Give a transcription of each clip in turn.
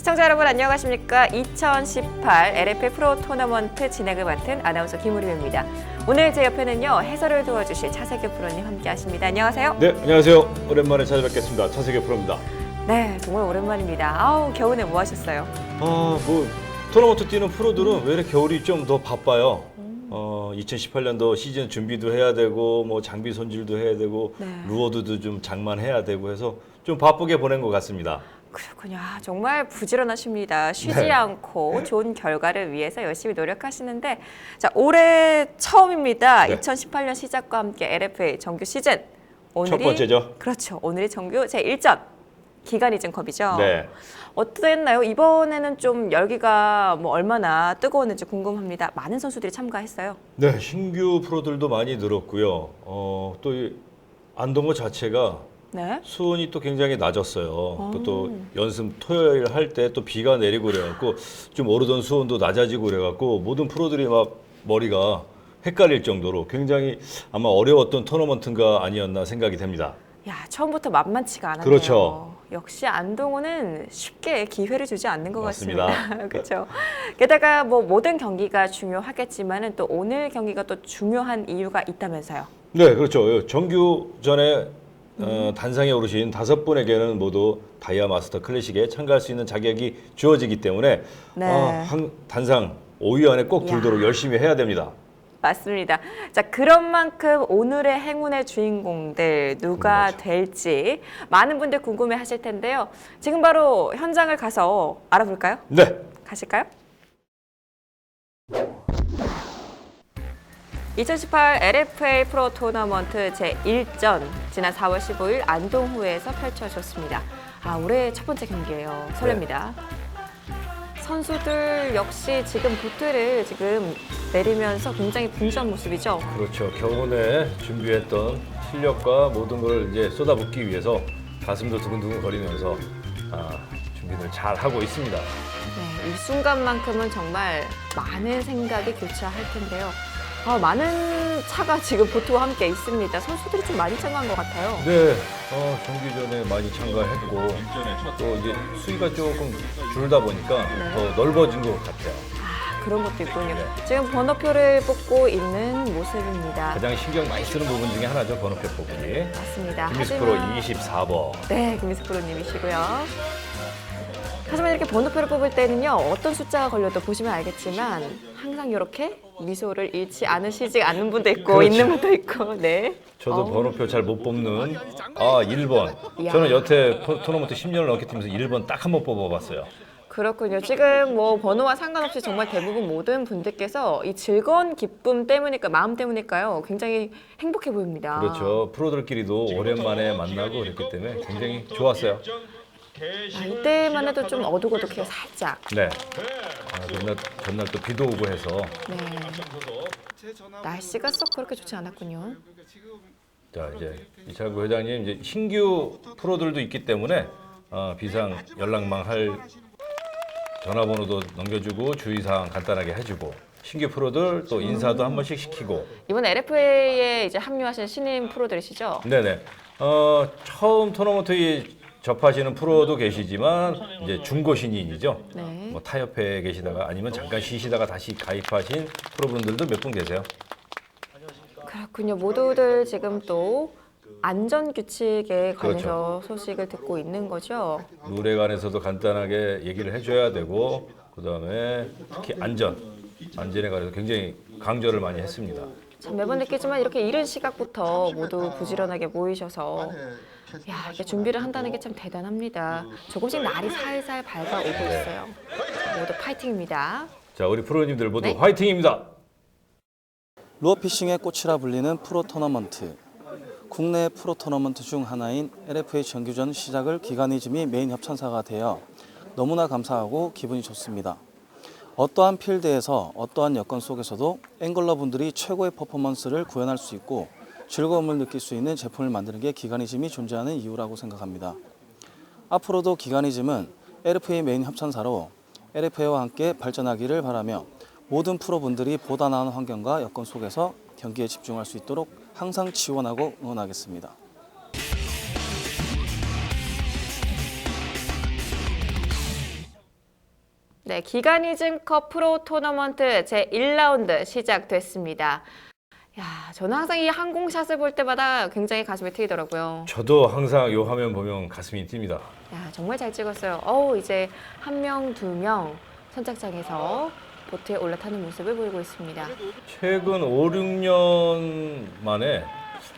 시청자 여러분 안녕하십니까? 2018 LFA 프로 토너먼트 진행을 맡은 아나운서 김우림입니다. 오늘 제 옆에는요 해설을 도와주실 차세규 프로님 함께하십니다. 안녕하세요. 네, 안녕하세요. 오랜만에 찾아뵙겠습니다. 차세규 프로입니다. 네, 정말 오랜만입니다. 아우 겨우내 뭐 하셨어요? 토너먼트 뛰는 프로들은 왜 이렇게 겨울이 좀 더 바빠요. 2018년도 시즌 준비도 해야 되고 뭐 장비 손질도 해야 되고 네. 루어드도 좀 장만해야 되고 해서 좀 바쁘게 보낸 것 같습니다. 그렇군요. 정말 부지런하십니다. 쉬지 네. 않고 좋은 결과를 위해서 열심히 노력하시는데 자 올해 처음입니다. 네. 2018년 시작과 함께 LFA 정규 시즌 오늘이 첫 번째죠. 그렇죠. 오늘이 정규 제1전 기간이즌컵이죠. 네. 어땠나요? 이번에는 좀 열기가 뭐 얼마나 뜨거웠는지 궁금합니다. 많은 선수들이 참가했어요. 네, 신규 프로들도 많이 늘었고요. 또 이 안동호 자체가 네. 수온이 또 굉장히 낮았어요. 또 연습 토요일 할 때 또 비가 내리고 그래갖고 좀 오르던 수온도 낮아지고 그래갖고 모든 프로들이 막 머리가 헷갈릴 정도로 굉장히 아마 어려웠던 토너먼트가 아니었나 생각이 됩니다. 야, 처음부터 만만치가 않았네요. 그렇죠. 역시 안동호는 쉽게 기회를 주지 않는 것 맞습니다. 같습니다. 그렇죠. 게다가 뭐 모든 경기가 중요하겠지만은 또 오늘 경기가 또 중요한 이유가 있다면서요. 네, 그렇죠. 정규전에 단상에 오르신 5분에게는 모두 다이아 마스터 클래식에 참가할 수 있는 자격이 주어지기 때문에 네. 단상 5위 안에 꼭 이야. 들도록 열심히 해야 됩니다. 맞습니다. 자, 그런 만큼 오늘의 행운의 주인공들 누가 궁금하죠. 될지 많은 분들 궁금해 하실 텐데요. 지금 바로 현장을 가서 알아볼까요? 네. 가실까요? 2018 LFA 프로 토너먼트 제1전 지난 4월 15일 안동호에서 펼쳐졌습니다. 올해 첫 번째 경기예요. 설렙니다. 선수들 역시 지금 보트를 지금 내리면서 굉장히 분주한 모습이죠. 그렇죠. 겨우내 준비했던 실력과 모든 걸 이제 쏟아붓기 위해서 가슴도 두근두근 거리면서 준비를 잘 하고 있습니다. 네, 이 순간만큼은 정말 많은 생각이 교차할 텐데요. 많은 차가 지금 보트와 함께 있습니다. 선수들이 좀 많이 참가한 것 같아요. 네, 정기전에 많이 참가했고 또 이제 수위가 조금 줄다 보니까 네. 더 넓어진 것 같아요. 그런 것도 있군요. 네. 지금 번호표를 뽑고 있는 모습입니다. 가장 신경 많이 쓰는 부분 중에 하나죠, 번호표 뽑기. 맞습니다. 김미수 프로 24번. 네, 김미수 프로님이시고요. 하지만 이렇게 번호표를 뽑을 때는요, 어떤 숫자가 걸려도 보시면 알겠지만 항상 이렇게 미소를 잃지 않는 분도 있고 그렇죠. 있는 분도 있고, 네. 저도 번호표 잘 못 뽑는 1번. 이야. 저는 여태 토너먼트 10년을 넘게 뛰면서 1번 딱 한 번 뽑아봤어요. 그렇군요. 지금 뭐 번호와 상관없이 정말 대부분 모든 분들께서 이 즐거운 기쁨 때문일까, 마음 때문일까요? 굉장히 행복해 보입니다. 그렇죠. 프로들끼리도 오랜만에 만나고 그랬기 때문에 굉장히 좋았어요. 이때만 해도 좀 어둑어둑해요, 살짝. 네. 전날 또 비도 오고 해서 네. 날씨가 썩 그렇게 좋지 않았군요. 자 이제 이창구 회장님 이제 신규 프로들도 있기 때문에 비상 연락망 할 전화번호도 넘겨주고 주의사항 간단하게 해주고 신규 프로들 또 인사도 한 번씩 시키고. 이번 LFA에 이제 합류하신 신인 프로들이시죠? 네네. 처음 토너먼트에 접하시는 프로도 계시지만 이제 중고 신인이죠. 네. 뭐 타협회에 계시다가 아니면 잠깐 쉬시다가 다시 가입하신 프로분들도 몇 분 계세요. 그렇군요. 모두들 지금 또 안전 규칙에 관해서 그렇죠. 소식을 듣고 있는 거죠. 룰에 관해서도 간단하게 얘기를 해줘야 되고 그다음에 특히 안전에 관해서 굉장히 강조를 많이 했습니다. 참 매번 느끼지만 이렇게 이른 시각부터 모두 부지런하게 모이셔서 이렇게 준비를 한다는 게 참 대단합니다. 조금씩 날이 살살 밝아오고 있어요. 모두 파이팅입니다. 자, 우리 프로님들 모두 네. 화이팅입니다. 루어피싱의 꽃이라 불리는 프로 토너먼트. 국내 프로 토너먼트 중 하나인 LFA 정규전 시작을 기간이즘이 메인 협찬사가 되어 너무나 감사하고 기분이 좋습니다. 어떠한 필드에서 어떠한 여건 속에서도 앵글러 분들이 최고의 퍼포먼스를 구현할 수 있고 즐거움을 느낄 수 있는 제품을 만드는 게 기간이즘이 존재하는 이유라고 생각합니다. 앞으로도 기간이즘은 LFA 메인 협찬사로 LFA와 함께 발전하기를 바라며 모든 프로분들이 보다 나은 환경과 여건 속에서 경기에 집중할 수 있도록 항상 지원하고 응원하겠습니다. 네, 기가니즘컵 프로 토너먼트 제1라운드 시작됐습니다. 야, 저는 항상 이 항공샷을 볼 때마다 굉장히 가슴이 트이더라고요. 저도 항상 요 화면 보면 가슴이 뜁니다. 야, 정말 잘 찍었어요. 이제 한 명, 두 명 선착장에서 보트에 올라타는 모습을 보이고 있습니다. 최근 5, 6년 만에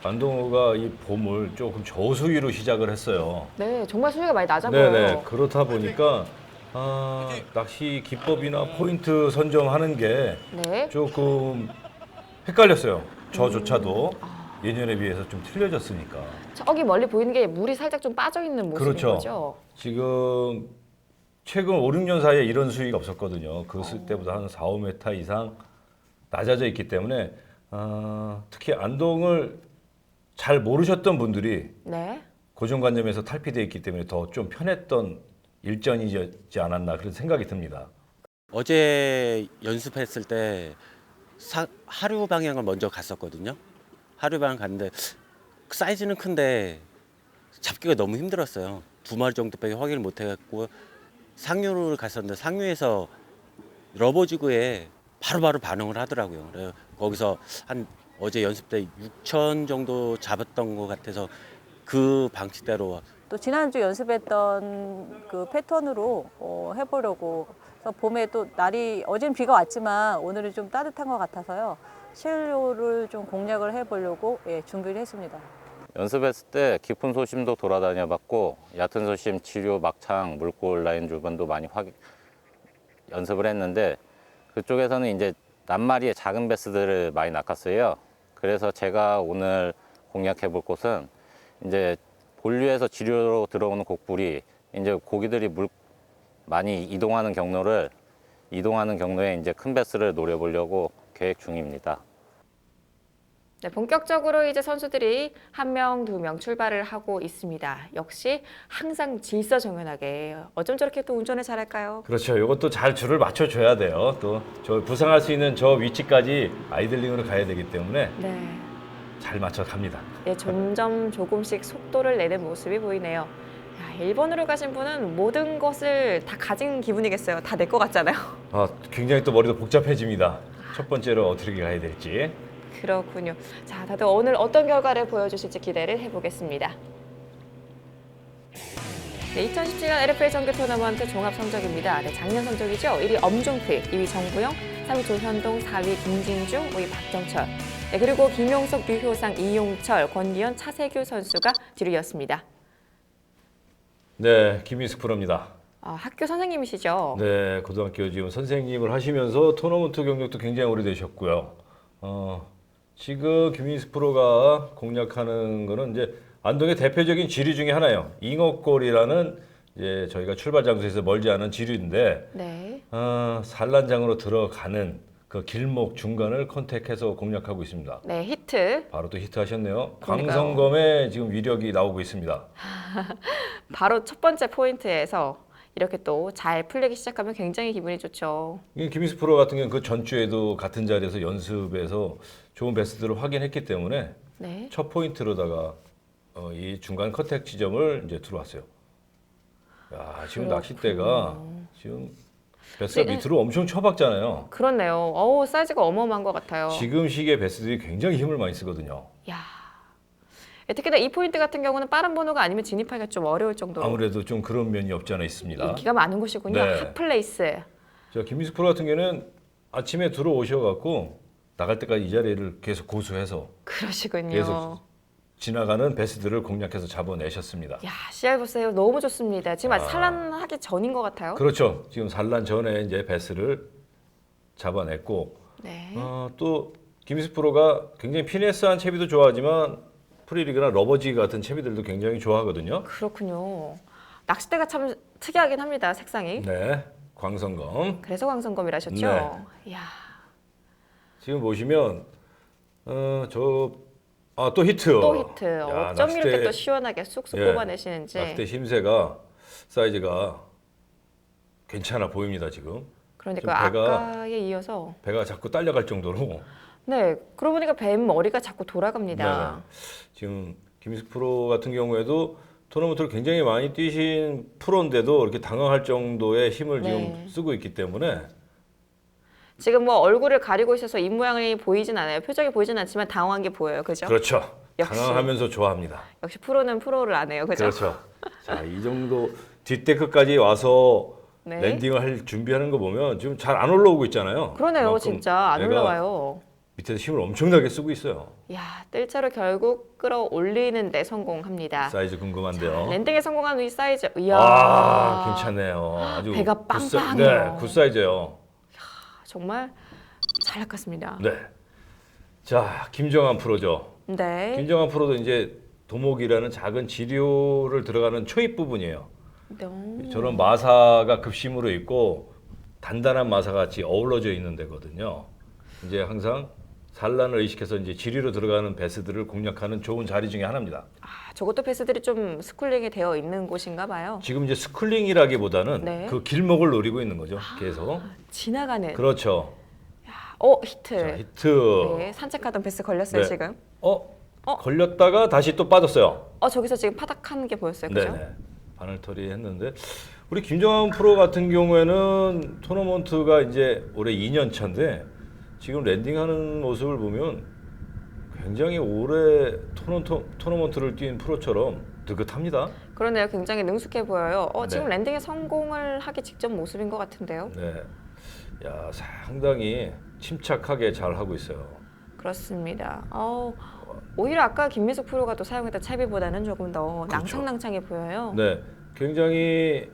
안동호가 이 봄을 조금 저수위로 시작을 했어요. 네, 정말 수위가 많이 낮아 보여요. 네네. 그렇다 보니까 낚시 기법이나 포인트 선정하는 게 네. 조금 헷갈렸어요. 저조차도 예년에 비해서 좀 틀려졌으니까. 저기 멀리 보이는 게 물이 살짝 좀 빠져 있는 모습인 그렇죠. 거죠. 지금 최근 5, 6년 사이에 이런 수위가 없었거든요. 그 때보다 한 4, 5m 이상 낮아져 있기 때문에 특히 안동을 잘 모르셨던 분들이 네. 고정관념에서 탈피되어 있기 때문에 더 좀 편했던 일전이지 않았나 그런 생각이 듭니다. 어제 연습했을 때 하류 방향을 먼저 갔었거든요. 하류 방향 갔는데 사이즈는 큰데 잡기가 너무 힘들었어요. 2마리 정도밖에 확인을 못 해갖고 상류를 갔었는데 상류에서 러버지구에 바로바로 반응을 하더라고요. 그래서 거기서 한 어제 연습 때 6천 정도 잡았던 것 같아서 그 방식대로 또 지난주 연습했던 그 패턴으로 해보려고. 그래서 봄에 또 날이 어제는 비가 왔지만 오늘은 좀 따뜻한 것 같아서요. 실료를 좀 공략을 해보려고 준비를 했습니다. 연습했을 때 깊은 소심도 돌아다녀 봤고 얕은 소심, 지류, 막창, 물골 라인 주변도 많이 연습을 했는데 그쪽에서는 이제 낱마리의 작은 베스들을 많이 낚았어요. 그래서 제가 오늘 공략해 볼 곳은 이제 본류에서 지류로 들어오는 곡불이 이제 고기들이 많이 이동하는 경로에 이제 큰 베스를 노려보려고 계획 중입니다. 네, 본격적으로 이제 선수들이 한 명, 두 명 출발을 하고 있습니다. 역시 항상 질서정연하게 어쩜 저렇게 또 운전을 잘할까요? 그렇죠. 이것도 잘 줄을 맞춰줘야 돼요. 또 저 부상할 수 있는 저 위치까지 아이들링으로 가야 되기 때문에 네. 잘 맞춰 갑니다. 네, 점점 조금씩 속도를 내는 모습이 보이네요. 야, 일본으로 가신 분은 모든 것을 다 가진 기분이겠어요. 다 내 것 같잖아요. 굉장히 또 머리도 복잡해집니다. 첫 번째로 어떻게 가야 될지. 그렇군요. 자, 다들 오늘 어떤 결과를 보여주실지 기대를 해보겠습니다. 네, 2017년 LFA 정규 토너먼트 종합 성적입니다. 네, 작년 성적이죠. 1위 엄종필, 2위 정구영, 3위 조현동, 4위 김진중, 5위 박정철. 네, 그리고 김용석, 유효상, 이용철, 권기현, 차세규 선수가 뒤를 이었습니다. 네, 김희숙 프로입니다. 학교 선생님이시죠? 네, 고등학교 지금 선생님을 하시면서 토너먼트 경력도 굉장히 오래되셨고요. 지금 김희숙 프로가 공략하는 거는 이제 안동의 대표적인 지류 중에 하나예요. 잉어골이라는 이제 저희가 출발 장소에서 멀지 않은 지류인데 네. 산란장으로 들어가는 그 길목 중간을 컨택해서 공략하고 있습니다. 네, 히트. 바로 또 히트하셨네요. 그러니까요. 광성검에 지금 위력이 나오고 있습니다. 바로 첫 번째 포인트에서 이렇게 또 잘 풀리기 시작하면 굉장히 기분이 좋죠. 김희수 프로 같은 경우는 그 전주에도 같은 자리에서 연습에서 좋은 베스트를 확인했기 때문에 네. 첫 포인트로다가 이 중간 컨택 지점을 이제 들어왔어요. 야, 지금 낚싯대가 지금 베스가 밑으로 엄청 쳐박잖아요. 그렇네요. 사이즈가 어마어마한 것 같아요. 지금 시기에 베스들이 굉장히 힘을 많이 쓰거든요. 야. 특히나 이 포인트 같은 경우는 빠른 번호가 아니면 진입하기가 좀 어려울 정도로 아무래도 좀 그런 면이 없지 않아 있습니다. 인기가 많은 곳이군요. 네. 핫플레이스. 자, 김희수 프로 같은 경우는 아침에 들어오셔갖고 나갈 때까지 이 자리를 계속 고수해서 그러시군요. 계속 지나가는 베스들을 공략해서 잡아내셨습니다. 야, 씨알 보세요. 너무 좋습니다. 지금 아직 산란하기 전인 것 같아요. 그렇죠. 지금 산란 전에 이제 베스를 잡아냈고 네. 또 김희수 프로가 굉장히 피네스한 채비도 좋아하지만 프리리그나 러버지 같은 채비들도 굉장히 좋아하거든요. 그렇군요. 낚싯대가 참 특이하긴 합니다. 색상이. 네, 광선검. 그래서 광선검이라 하셨죠? 네. 이야. 지금 보시면 또 히트. 또 히트. 야, 어쩜 이렇게 낚싯대, 또 시원하게 쑥쑥 예, 뽑아내시는지. 낚싯대 힘새가 사이즈가 괜찮아 보입니다 지금. 그러니까 지금 배가- 아까에 이어서 배가 자꾸 딸려갈 정도로. 네, 그러고 보니까 뱀 머리가 자꾸 돌아갑니다. 네. 지금 김희숙 프로 같은 경우에도 토너먼트를 굉장히 많이 뛰신 프로인데도 이렇게 당황할 정도의 힘을 네. 지금 쓰고 있기 때문에 지금 뭐 얼굴을 가리고 있어서 입모양이 보이진 않아요. 표정이 보이진 않지만 당황한 게 보여요. 그죠? 그렇죠. 역시. 당황하면서 좋아합니다. 역시 프로는 프로를 안 해요. 그죠? 그렇죠. 자, 이 정도 뒷데크까지 와서 네. 랜딩을 할 준비하는 거 보면 지금 잘 안 올라오고 있잖아요. 그러네요. 그만큼 진짜 안 얘가 올라와요. 밑에서 힘을 엄청나게 쓰고 있어요. 야, 뜰채로 결국 끌어올리는 데 성공합니다. 사이즈 궁금한데요. 랜딩에 성공한 이 사이즈. 이야. 아, 괜찮네요. 아주 배가 굿 빵빵해요. 네, 굿 사이즈예요. 정말 잘 낚았습니다. 네. 자, 김정한 프로죠. 네. 김정한 프로도 이제 도목이라는 작은 지류를 들어가는 초입 부분이에요. 네. 저런 마사가 급심으로 있고 단단한 마사 같이 어우러져 있는 데거든요. 이제 항상 산란을 의식해서 이제 지류로 들어가는 배스들을 공략하는 좋은 자리 중에 하나입니다. 아, 저것도 배스들이 좀 스쿨링이 되어 있는 곳인가 봐요. 지금 이제 스쿨링이라기보다는 네. 그 길목을 노리고 있는 거죠. 계속. 지나가는. 그렇죠. 히트. 자, 히트. 네, 산책하던 배스 걸렸어요, 네. 지금. 걸렸다가 다시 또 빠졌어요. 저기서 지금 파닥하는 게 보였어요. 그죠? 네네. 바늘털이 했는데 우리 김정한 프로 같은 경우에는 토너먼트가 이제 올해 2년 차인데 지금 랜딩하는 모습을 보면 굉장히 오래 토너먼트를 뛴 프로처럼 느긋합니다. 그러네요. 굉장히 능숙해 보여요. 지금 네. 랜딩에 성공을 하기 직전 모습인 것 같은데요. 네. 야, 상당히 침착하게 잘 하고 있어요. 그렇습니다. 오히려 아까 김민석 프로가 또 사용했던 채비보다는 조금 더 그렇죠. 낭창낭창해 보여요. 네. 굉장히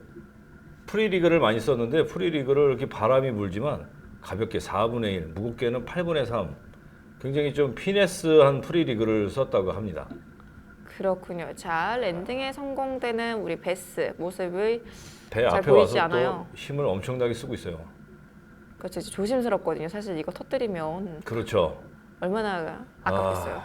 프리리그를 많이 썼는데 프리리그를 이렇게 바람이 불지만 가볍게 4분의 1, 무겁게는 8분의 3. 굉장히 좀 피네스한 프리리그를 썼다고 합니다. 그렇군요. 자, 랜딩에 성공되는 우리 베스 모습을 배 잘 앞에 보이지 와서 않아요. 또 힘을 엄청나게 쓰고 있어요. 그렇죠. 이제 조심스럽거든요. 사실 이거 터뜨리면 그렇죠. 얼마나 아깝겠어요.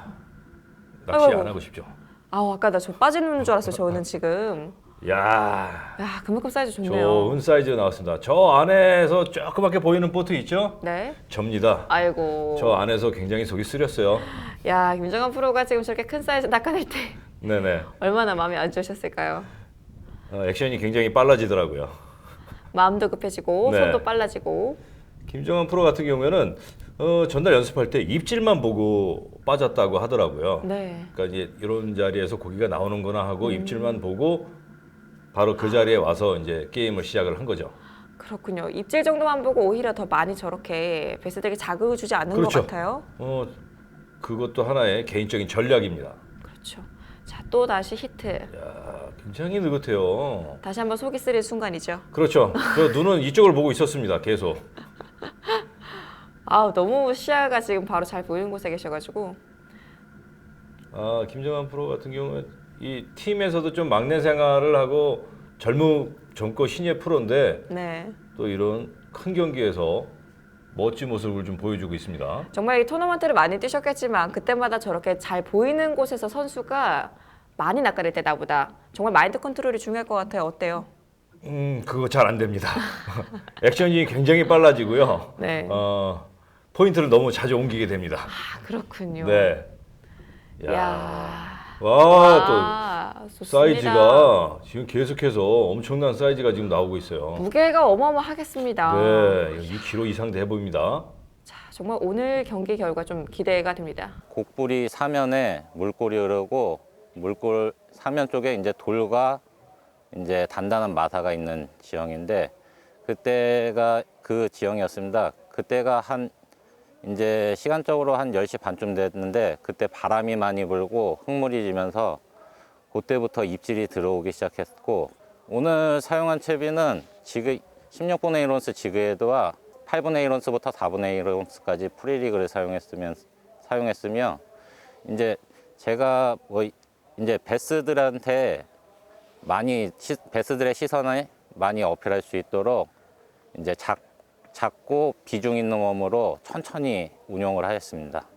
낚시 아이고. 안 하고 싶죠. 아까 나 저 빠지는 줄 알았어요. 저는 지금. 야, 그만큼 사이즈 좋네요. 좋은 사이즈 나왔습니다. 저 안에서 조그맣게 보이는 보트 있죠? 네. 접니다. 아이고. 저 안에서 굉장히 속이 쓰렸어요. 야, 김정한 프로가 지금 저렇게 큰 사이즈 낚아낼 때 네네. 얼마나 마음이 안 좋으셨을까요? 액션이 굉장히 빨라지더라고요. 마음도 급해지고 네. 손도 빨라지고. 김정한 프로 같은 경우에는 전날 연습할 때 입질만 보고 빠졌다고 하더라고요. 네. 그러니까 이제 이런 자리에서 고기가 나오는구나 하고 입질만 보고 바로 그 자리에 와서 이제 게임을 시작을 한 거죠. 그렇군요. 입질 정도만 보고 오히려 더 많이 저렇게 베스들에게 자극을 주지 않는 그렇죠. 것 같아요. 그것도 하나의 개인적인 전략입니다. 그렇죠. 자, 또 다시 히트. 야, 굉장히 느긋해요. 다시 한번 속이 쓰릴 순간이죠. 그렇죠. 저 눈은 이쪽을 보고 있었습니다. 계속. 너무 시야가 지금 바로 잘 보이는 곳에 계셔가지고. 김정한 프로 같은 경우는 이 팀에서도 좀 막내 생활을 하고 젊고 신예 프로인데 네. 또 이런 큰 경기에서 멋진 모습을 좀 보여주고 있습니다. 정말 이 토너먼트를 많이 뛰셨겠지만 그때마다 저렇게 잘 보이는 곳에서 선수가 많이 낚아낼 때 나보다 정말 마인드 컨트롤이 중요할 것 같아요. 어때요? 그거 잘 안 됩니다. 액션이 굉장히 빨라지고요. 네. 포인트를 너무 자주 옮기게 됩니다. 그렇군요. 네. 야. 또 좋습니다. 사이즈가 지금 계속해서 엄청난 사이즈가 지금 나오고 있어요. 무게가 어마어마하겠습니다. 네, 2kg 이상 돼 보입니다. 자, 정말 오늘 경기 결과 좀 기대가 됩니다. 곡불이 사면에 물골이 흐르고 물골 사면 쪽에 이제 돌과 이제 단단한 마사가 있는 지형인데 그때가 그 지형이었습니다. 그때가 이제 시간적으로 한 10시 반쯤 됐는데 그때 바람이 많이 불고 흙물이 지면서 그때부터 입질이 들어오기 시작했고 오늘 사용한 채비는 지그 16분의 1온스 지그헤드와 8분의 1온스부터 4분의 1온스까지 프리리그를 사용했으며 이제 제가 이제 베스들한테 베스들의 시선을 많이 어필할 수 있도록 이제 작고 비중 있는 웜으로 천천히 운용을 하였습니다.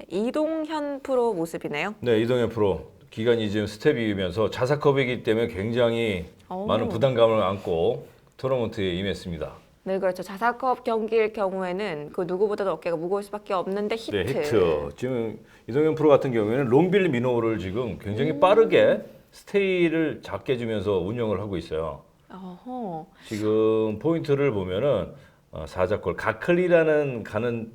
이동현 프로 모습이네요. 네, 이동현 프로 기간이 지금 스텝이면서 자사컵이기 때문에 굉장히 많은 부담감을 안고 토너먼트에 임했습니다. 네, 그렇죠. 자사컵 경기일 경우에는 그 누구보다도 어깨가 무거울 수밖에 없는데 히트. 네, 히트. 지금 이동현 프로 같은 경우에는 롱빌 미노를 지금 굉장히 빠르게 스테이를 작게 주면서 운영을 하고 있어요. 어허. 지금 포인트를 보면은 사자골 가클리라는 가는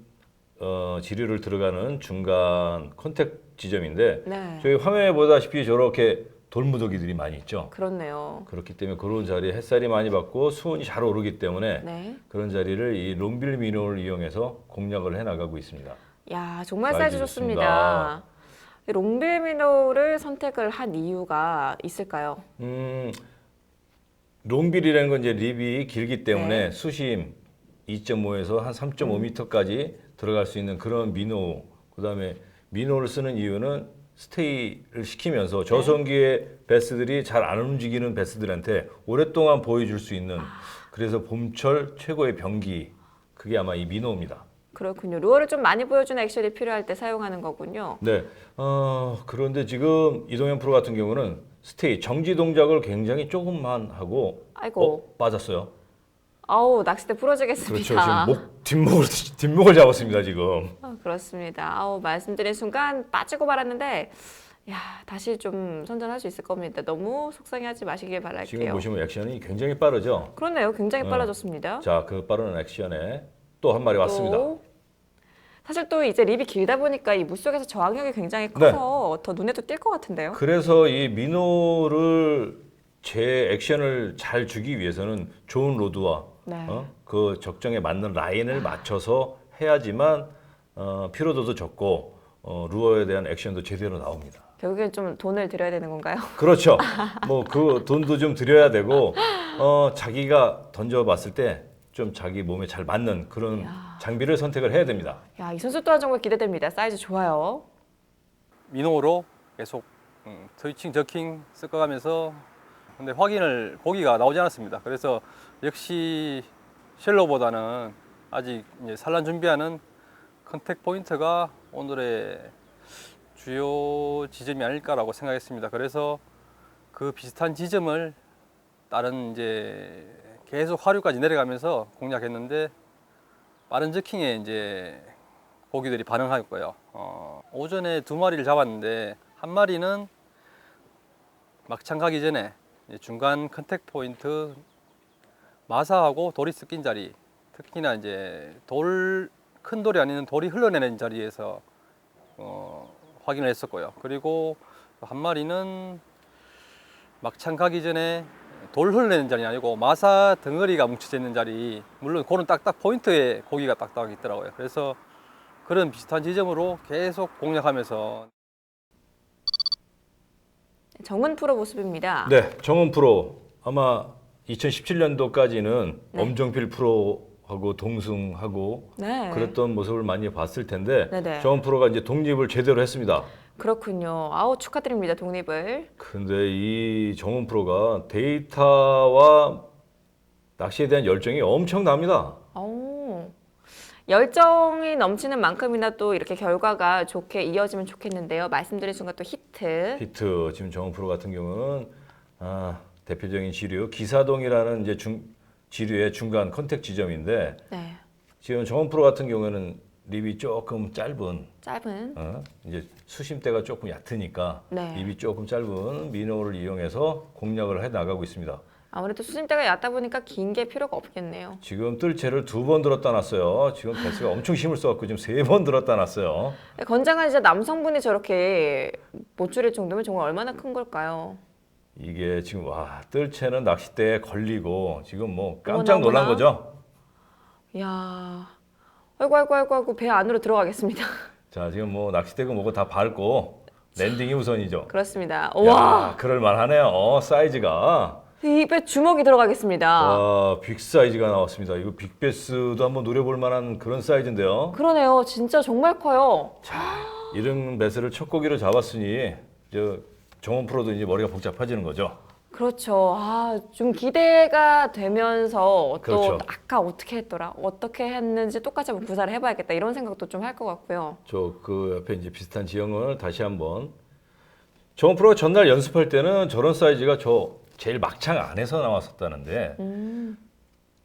지류를 들어가는 중간 컨택 지점인데 네. 저희 화면에 보다시피 저렇게 돌무더기들이 많이 있죠. 그렇네요. 그렇기 때문에 그런 자리에 햇살이 많이 받고 수온이 잘 오르기 때문에 네. 그런 자리를 이 롱빌 미노를 이용해서 공략을 해나가고 있습니다. 야, 정말 사이즈 사이즈 좋습니다. 이 롱빌 미노를 선택을 한 이유가 있을까요? 롱빌이라는 건 이제 립이 길기 때문에 네. 수심 2.5에서 한 3.5m까지 들어갈 수 있는 그런 미노. 그다음에 미노를 쓰는 이유는 스테이를 시키면서 저성기의 베스들이 잘 안 움직이는 베스들한테 오랫동안 보여줄 수 있는 그래서 봄철 최고의 병기 그게 아마 이 미노입니다. 그렇군요. 루어를 좀 많이 보여주는 액션이 필요할 때 사용하는 거군요. 네. 그런데 지금 이동현 프로 같은 경우는 스테이 정지 동작을 굉장히 조금만 하고 아이고. 빠졌어요. 아우, 낚싯대 부러지겠습니다. 그렇죠. 지금 뒷목을 잡았습니다 지금. 그렇습니다. 아우, 말씀드린 순간 빠지고 말았는데, 야, 다시 좀 선전할 수 있을 겁니다. 너무 속상해하지 마시길 바랄게요. 지금 보시면 액션이 굉장히 빠르죠. 그렇네요. 굉장히 빨라졌습니다. 자, 그 빠른 액션에 또 한 마리 왔습니다. 또, 사실 또 이제 립이 길다 보니까 이 물속에서 저항력이 굉장히 커서 더 눈에도 띌 것 같은데요. 그래서 이 미노를 제 액션을 잘 주기 위해서는 좋은 로드와 네. 그 적정에 맞는 라인을 맞춰서 해야지만 피로도도 적고 루어에 대한 액션도 제대로 나옵니다. 결국엔 좀 돈을 들여야 되는 건가요? 그렇죠. 뭐 그 돈도 좀 들여야 되고 자기가 던져봤을 때 좀 자기 몸에 잘 맞는 그런 장비를 선택을 해야 됩니다. 야, 이 선수 또한 정말 기대됩니다. 사이즈 좋아요. 미노로 계속 트위칭, 저킹 섞어가면서 근데 확인을 고기가 나오지 않았습니다. 그래서 역시 쉘로보다는 아직 이제 산란 준비하는 컨택 포인트가 오늘의 주요 지점이 아닐까라고 생각했습니다. 그래서 그 비슷한 지점을 다른 이제 계속 하류까지 내려가면서 공략했는데 빠른 저킹에 이제 고기들이 반응하였고요. 오전에 2마리를 잡았는데 한 마리는 막창 가기 전에 중간 컨택 포인트 마사하고 돌이 섞인 자리, 특히나 이제 큰 돌이 아닌 돌이 흘러내는 자리에서 확인을 했었고요. 그리고 한 마리는 막창 가기 전에 돌 흘러내는 자리 아니고 마사 덩어리가 뭉쳐져 있는 자리, 물론 그런 딱딱 포인트에 고기가 딱딱 있더라고요. 그래서 그런 비슷한 지점으로 계속 공략하면서 정은 프로 모습입니다. 네, 정은 프로 아마 2017년도까지는 네. 엄정필 프로하고 동승하고 네. 그랬던 모습을 많이 봤을 텐데 네네. 정은 프로가 이제 독립을 제대로 했습니다. 그렇군요. 아우, 축하드립니다. 독립을. 근데 이 정은 프로가 데이터와 낚시에 대한 열정이 엄청납니다. 오, 열정이 넘치는 만큼이나 또 이렇게 결과가 좋게 이어지면 좋겠는데요. 말씀드린 순간 또 히트. 히트 지금 정은 프로 같은 경우는 대표적인 지류 기사동이라는 이제 지류의 중간 컨택 지점인데 네. 지금 정은 프로 같은 경우에는 립이 조금 짧은 짧은. 이제 수심대가 조금 얕으니까 네. 립이 조금 짧은 미노를 이용해서 공략을 해 나가고 있습니다. 아무래도 수심대가 얕다 보니까 긴 게 필요가 없겠네요. 지금 뜰채를 2번 들었다 놨어요. 지금 베스가 엄청 힘을 써갖고 지금 3번 들었다 놨어요. 건장한 이제 남성분이 저렇게 못 줄일 정도면 정말 얼마나 큰 걸까요? 이게 지금 와 뜰채는 낚싯대에 걸리고 지금 뭐 깜짝 어머나, 놀란 어머나. 거죠. 이야, 아이고, 배 안으로 들어가겠습니다. 자 지금 뭐 낚싯대고 뭐고 다 밟고 랜딩이 우선이죠. 그렇습니다. 야, 와, 그럴 만하네요. 사이즈가. 입에 주먹이 들어가겠습니다. 와, 빅 사이즈가 나왔습니다. 이거 빅베스도 한번 노려볼 만한 그런 사이즈인데요. 그러네요. 진짜 정말 커요. 자, 이런 베스를 첫 고기로 잡았으니 정원 프로도 이제 머리가 복잡해지는 거죠. 그렇죠. 아, 좀 기대가 되면서 그렇죠. 또 아까 어떻게 했더라? 어떻게 했는지 똑같이 한번 구사를 해봐야겠다. 이런 생각도 좀 할 것 같고요. 저 그 옆에 이제 비슷한 지형을 다시 한번 정원 프로가 전날 연습할 때는 저런 사이즈가 제일 막창 안에서 나왔었다는데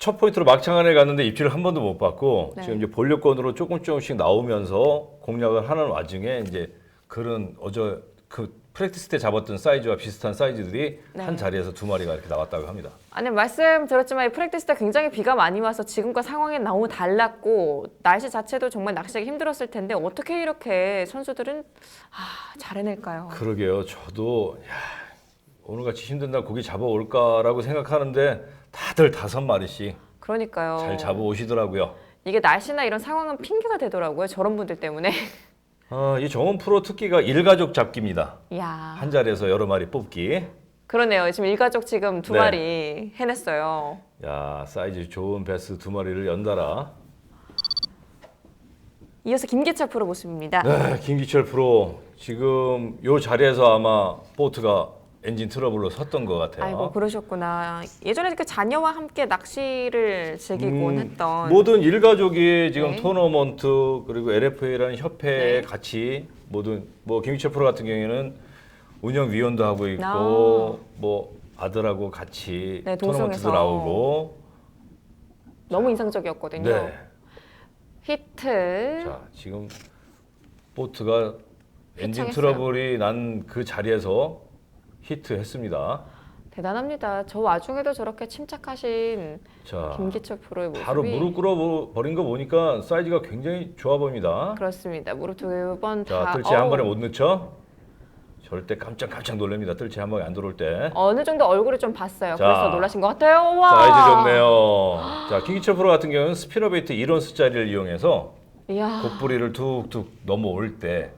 첫 포인트로 막창안에 갔는데 입질을 한 번도 못 받고 네. 지금 이제 볼륨권으로 조금씩 나오면서 공략을 하는 와중에 이제 그런 그 프랙티스 때 잡았던 사이즈와 비슷한 사이즈들이 네. 한 자리에서 두 마리가 이렇게 나왔다고 합니다. 아니 말씀 들었지만 이 프랙티스 때 굉장히 비가 많이 와서 지금과 상황이 너무 달랐고 날씨 자체도 정말 낚시하기 힘들었을 텐데 어떻게 이렇게 선수들은 잘 해낼까요? 그러게요. 저도 오늘같이 힘든 날 고기 잡아올까라고 생각하는데 다들 5마리씩 그러니까요. 잘 잡아오시더라고요. 이게 날씨나 이런 상황은 핑계가 되더라고요. 저런 분들 때문에. 이 정원 프로 특기가 일가족 잡기입니다. 이야. 한 자리에서 여러 마리 뽑기. 그러네요. 지금 일가족 지금 두 네. 마리 해냈어요. 야, 사이즈 좋은 베스 2마리를 연달아. 이어서 김기철 프로 모습입니다. 네, 김기철 프로 지금 요 자리에서 아마 보트가 엔진 트러블로 섰던 것 같아요. 아이고 그러셨구나. 예전에 그 자녀와 함께 낚시를 즐기곤 했던 모든 일가족이 지금 네. 토너먼트 그리고 LFA라는 협회에 네. 같이 모든 김기철 프로 같은 경우에는 운영위원도 하고 있고 아. 뭐 아들하고 같이 네, 토너먼트도 동성에서. 나오고 너무 인상적이었거든요. 네. 히트. 자, 지금 보트가 엔진 휘청했어요. 트러블이 난 그 자리에서 히트했습니다. 대단합니다. 저 와중에도 저렇게 침착하신 자, 김기철 프로의 모습이 바로 무릎 꿇어 버린 거 보니까 사이즈가 굉장히 좋아 보입니다. 그렇습니다. 무릎 두 번 자, 다. 뜰채 한 번에 못 넣죠? 절대 깜짝 놀랍니다. 뜰채 한 번에 안 들어올 때. 어느 정도 얼굴을 좀 봤어요. 자, 그래서 놀라신 것 같아요. 와. 사이즈 좋네요. 자, 김기철 프로 같은 경우는 스피너베이트 1온스짜리를 이용해서 이야. 곱부리를 툭툭 넘어올 때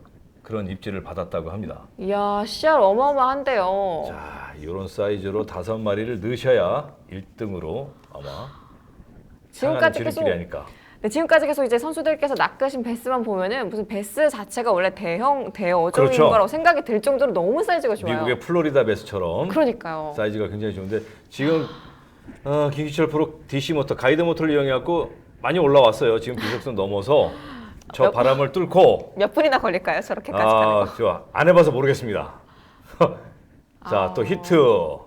그런 입질을 받았다고 합니다. 이야, 씨알 어마어마한데요. 자, 이런 사이즈로 5마리를 넣으셔야 1등으로 아마 지금까지 지름길이 계속 아닐까. 네, 지금까지 계속 이제 선수들께서 낚으신 베스만 보면은 무슨 베스 자체가 원래 대어종인 그렇죠. 거라고 생각이 들 정도로 너무 사이즈가 좋아요. 미국의 플로리다 베스처럼 그러니까요. 사이즈가 굉장히 좋은데 지금 김기철 프로 DC 모터 가이드 모터를 이용해갖고 많이 올라왔어요. 지금 비속선 넘어서 저 바람을 뚫고 몇 분이나 걸릴까요? 저렇게까지 가는 거. 저안 해봐서 모르겠습니다. 자, 또 히트.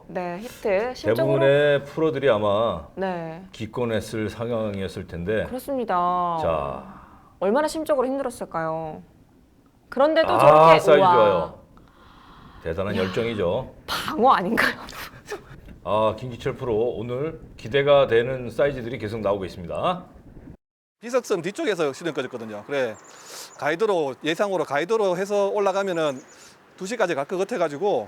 네, 히트. 심적으로 대부분의 프로들이 아마 네, 기권했을 상황이었을 텐데 그렇습니다. 자, 얼마나 심적으로 힘들었을까요? 그런데도 저렇게 사이즈 우와, 좋아요. 대단한 열정이죠. 방어 아닌가요? 김기철 프로 오늘 기대가 되는 사이즈들이 계속 나오고 있습니다. 비석섬 뒤쪽에서 실은 꺼졌거든요. 그래 예상으로 가이드로 해서 올라가면은 2시까지 갈 것 같아가지고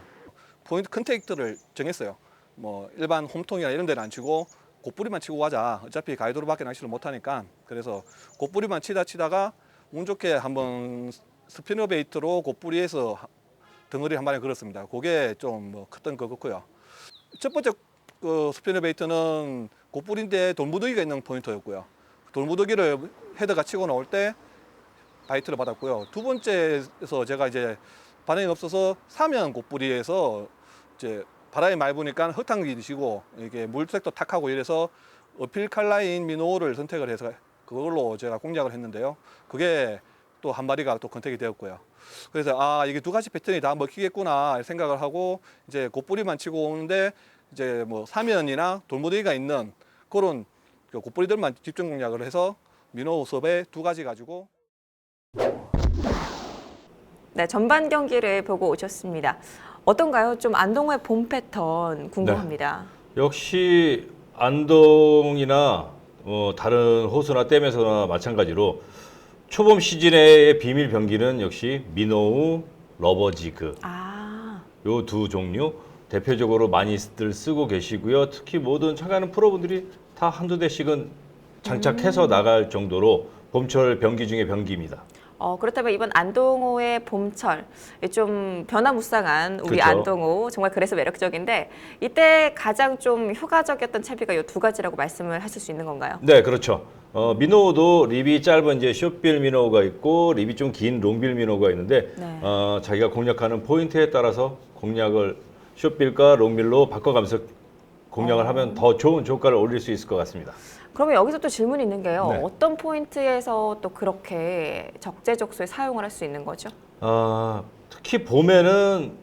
포인트 컨택트를 정했어요. 뭐 일반 홈통이나 이런 데는 안 치고 곱부리만 치고 가자. 어차피 가이드로밖에 낚시를 못 하니까. 그래서 곱부리만 치다가 운 좋게 한번 스피너 베이트로 곱부리에서 덩어리 한 마리 걸었습니다. 그게 좀 뭐 컸던 것 같고요. 첫 번째 그 스피너 베이트는 곱부리인데 돌무더기가 있는 포인트였고요. 돌무더기를 헤드가 치고 나올 때 바이트를 받았고요. 두 번째에서 제가 이제 반응이 없어서 사면 곱부리에서 이제 바람이 많이 부니까 흙탕기 드시고 이게 물색도 탁하고 이래서 어필 칼라인 미노를 선택을 해서 그걸로 제가 공략을 했는데요. 그게 또 한 마리가 또 컨택이 되었고요. 그래서 이게 두 가지 패턴이 다 먹히겠구나 생각을 하고 이제 곱부리만 치고 오는데 이제 뭐 사면이나 돌무더기가 있는 그런 곱부리들만 집중 공략을 해서 민호 수업에 2가지 가지고. 네, 전반 경기를 보고 오셨습니다. 어떤가요? 좀 안동호의 봄 패턴 궁금합니다. 역시 안동이나 다른 호수나 댐에서나 마찬가지로 초봄 시즌의 비밀 병기는 역시 미노우, 러버지그 요 두 종류 대표적으로 많이들 쓰고 계시고요. 특히 모든 참가하는 프로분들이 다 한두 대씩은 장착해서 나갈 정도로 봄철 병기 중에 병기입니다. 그렇다면 이번 안동호의 봄철 좀 변화무쌍한 우리 그렇죠. 안동호 정말 그래서 매력적인데 이때 가장 좀 효과적이었던 채비가 이 2가지라고 말씀을 하실 수 있는 건가요? 네, 그렇죠. 미노우도 립이 짧은 이제 숏빌 미노우가 있고 립이 좀 긴 롱빌 미노우가 있는데 네. 자기가 공략하는 포인트에 따라서 공략을 숏빌과 롱빌로 바꿔가면서 공략을 하면 더 좋은 조가를 올릴 수 있을 것 같습니다. 그러면 여기서 또 질문이 있는 게요. 네. 어떤 포인트에서 또 그렇게 적재적소에 사용을 할 수 있는 거죠? 특히 봄에는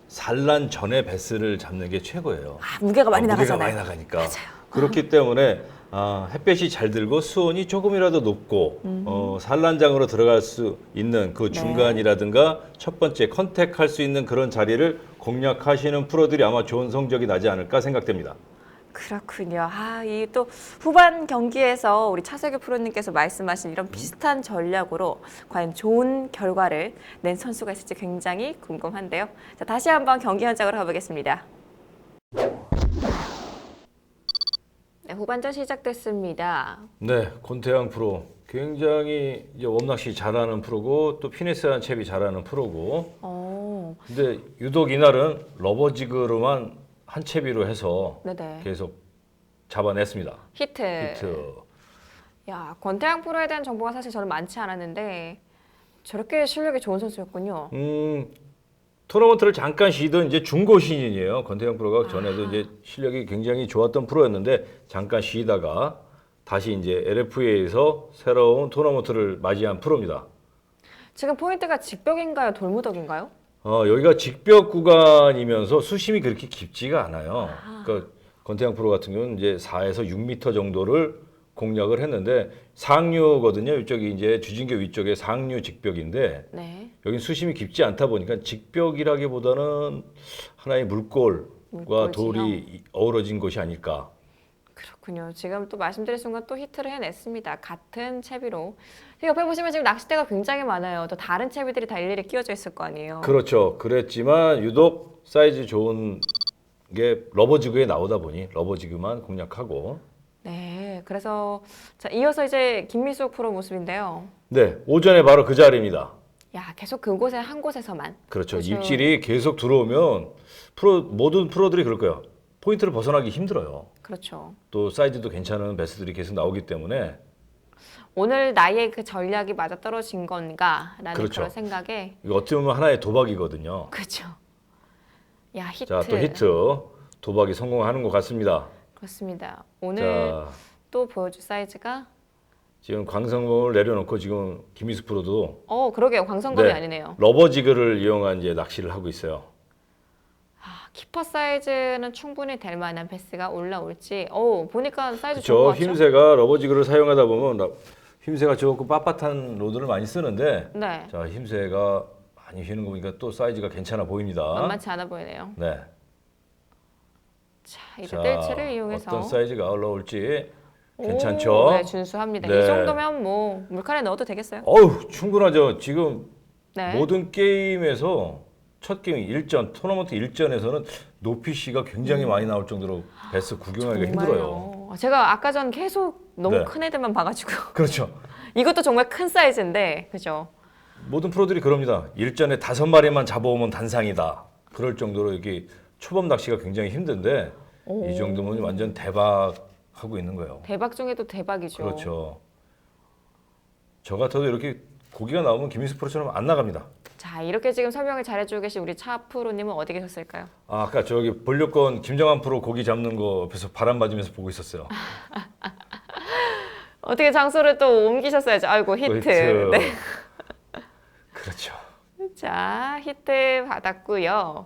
산란 전에 베스를 잡는 게 최고예요. 무게가 많이 무게가 나가잖아요. 많이 나가니까. 맞아요. 그렇기 때문에 햇볕이 잘 들고 수온이 조금이라도 높고 산란장으로 들어갈 수 있는 그 중간이라든가 첫 번째 컨택할 수 있는 그런 자리를 공략하시는 프로들이 아마 좋은 성적이 나지 않을까 생각됩니다. 그렇군요. 이 또 후반 경기에서 우리 차세규 프로님께서 말씀하신 이런 비슷한 전략으로 과연 좋은 결과를 낸 선수가 있을지 굉장히 궁금한데요. 자, 다시 한번 경기 현장으로 가보겠습니다. 네, 후반전 시작됐습니다. 네, 권태양 프로 굉장히 이제 웜낚시 잘하는 프로고 또 피니스한 채비 잘하는 프로고. 근데 유독 이날은 러버지그로만 한 채비로 해서 네네. 계속 잡아냈습니다. 히트. 야, 권태양 프로에 대한 정보가 사실 저는 많지 않았는데 저렇게 실력이 좋은 선수였군요. 토너먼트를 잠깐 쉬던 이제 중고 신인이에요. 권태영 프로가 전에도 이제 실력이 굉장히 좋았던 프로였는데 잠깐 쉬다가 다시 이제 LFA에서 새로운 토너먼트를 맞이한 프로입니다. 지금 포인트가 직벽인가요? 돌무더기인가요? 여기가 직벽 구간이면서 수심이 그렇게 깊지가 않아요. 그러니까 권태영 프로 같은 경우는 이제 4에서 6m 정도를 공략을 했는데 상류거든요. 이쪽이 이제 주진교 위쪽에 상류 직벽인데 네. 여긴 수심이 깊지 않다 보니까 직벽이라기보다는 하나의 물골과 물골 돌이 어우러진 곳이 아닐까. 그렇군요. 지금 또 말씀드린 순간 또 히트를 해냈습니다. 같은 채비로. 옆에 보시면 지금 낚싯대가 굉장히 많아요. 또 다른 채비들이 다 일일이 끼워져 있을 거 아니에요. 그렇죠. 그랬지만 유독 사이즈 좋은 게 러버지그에 나오다 보니 러버지그만 공략하고. 네. 그래서 자, 이어서 이제 김미숙 프로 모습인데요. 네, 오전에 바로 그 자리입니다. 야, 계속 그곳에 한 곳에서만. 그렇죠. 그렇죠. 입질이 계속 들어오면 모든 프로들이 그럴 거예요. 포인트를 벗어나기 힘들어요. 그렇죠. 또 사이즈도 괜찮은 베스들이 계속 나오기 때문에 오늘 나의 그 전략이 맞아 떨어진 건가라는 그렇죠. 그런 생각에 이거 어떻게 보면 하나의 도박이거든요. 그렇죠. 야, 히트. 자, 또 히트. 도박이 성공하는 것 같습니다. 그렇습니다. 오늘 자, 또 보여줄 사이즈가 지금 광성범을 내려놓고 지금 김희수 프로도 그러게요. 광성검이 네, 아니네요. 러버지그를 이용한 이제 낚시를 하고 있어요. 키퍼 사이즈는 충분히 될 만한 패스가 올라올지. 보니까 사이즈 좋은 것 그렇죠. 같죠? 힘새가 러버지그를 사용하다 보면 힘새가 좋고 빳빳한 로드를 많이 쓰는데 네. 자, 힘새가 많이 휘는 거 보니까 또 사이즈가 괜찮아 보입니다. 만만치 않아 보이네요. 네. 자, 이제 뜰채를 이용해서 어떤 사이즈가 올라올지 괜찮죠? 네, 준수합니다. 네. 이 정도면 뭐 물칸에 넣어도 되겠어요? 어우, 충분하죠. 지금 네. 모든 게임에서 첫 게임 토너먼트 1전에서는 노피쉬가 굉장히 많이 나올 정도로 베스 구경하기가 힘들어요. 정말요. 제가 아까 전 계속 너무 네. 큰 애들만 봐가지고 그렇죠. 이것도 정말 큰 사이즈인데, 그죠? 모든 프로들이 그럽니다. 1전에 5마리만 잡아오면 단상이다. 그럴 정도로 이게 초범 낚시가 굉장히 힘든데 이 정도면 완전 대박하고 있는 거예요. 대박 중에도 대박이죠. 그렇죠. 저 같아도 이렇게 고기가 나오면 김희수 프로처럼 안 나갑니다. 자, 이렇게 지금 설명을 잘해주고 계신 우리 차 프로님은 어디 계셨을까요? 아까 저기 볼륨권 김정환 프로 고기 잡는 거 옆에서 바람 맞으면서 보고 있었어요. 어떻게 장소를 또 옮기셨어야죠. 아이고, 히트. 히트. 네. 그렇죠. 자, 히트 받았고요.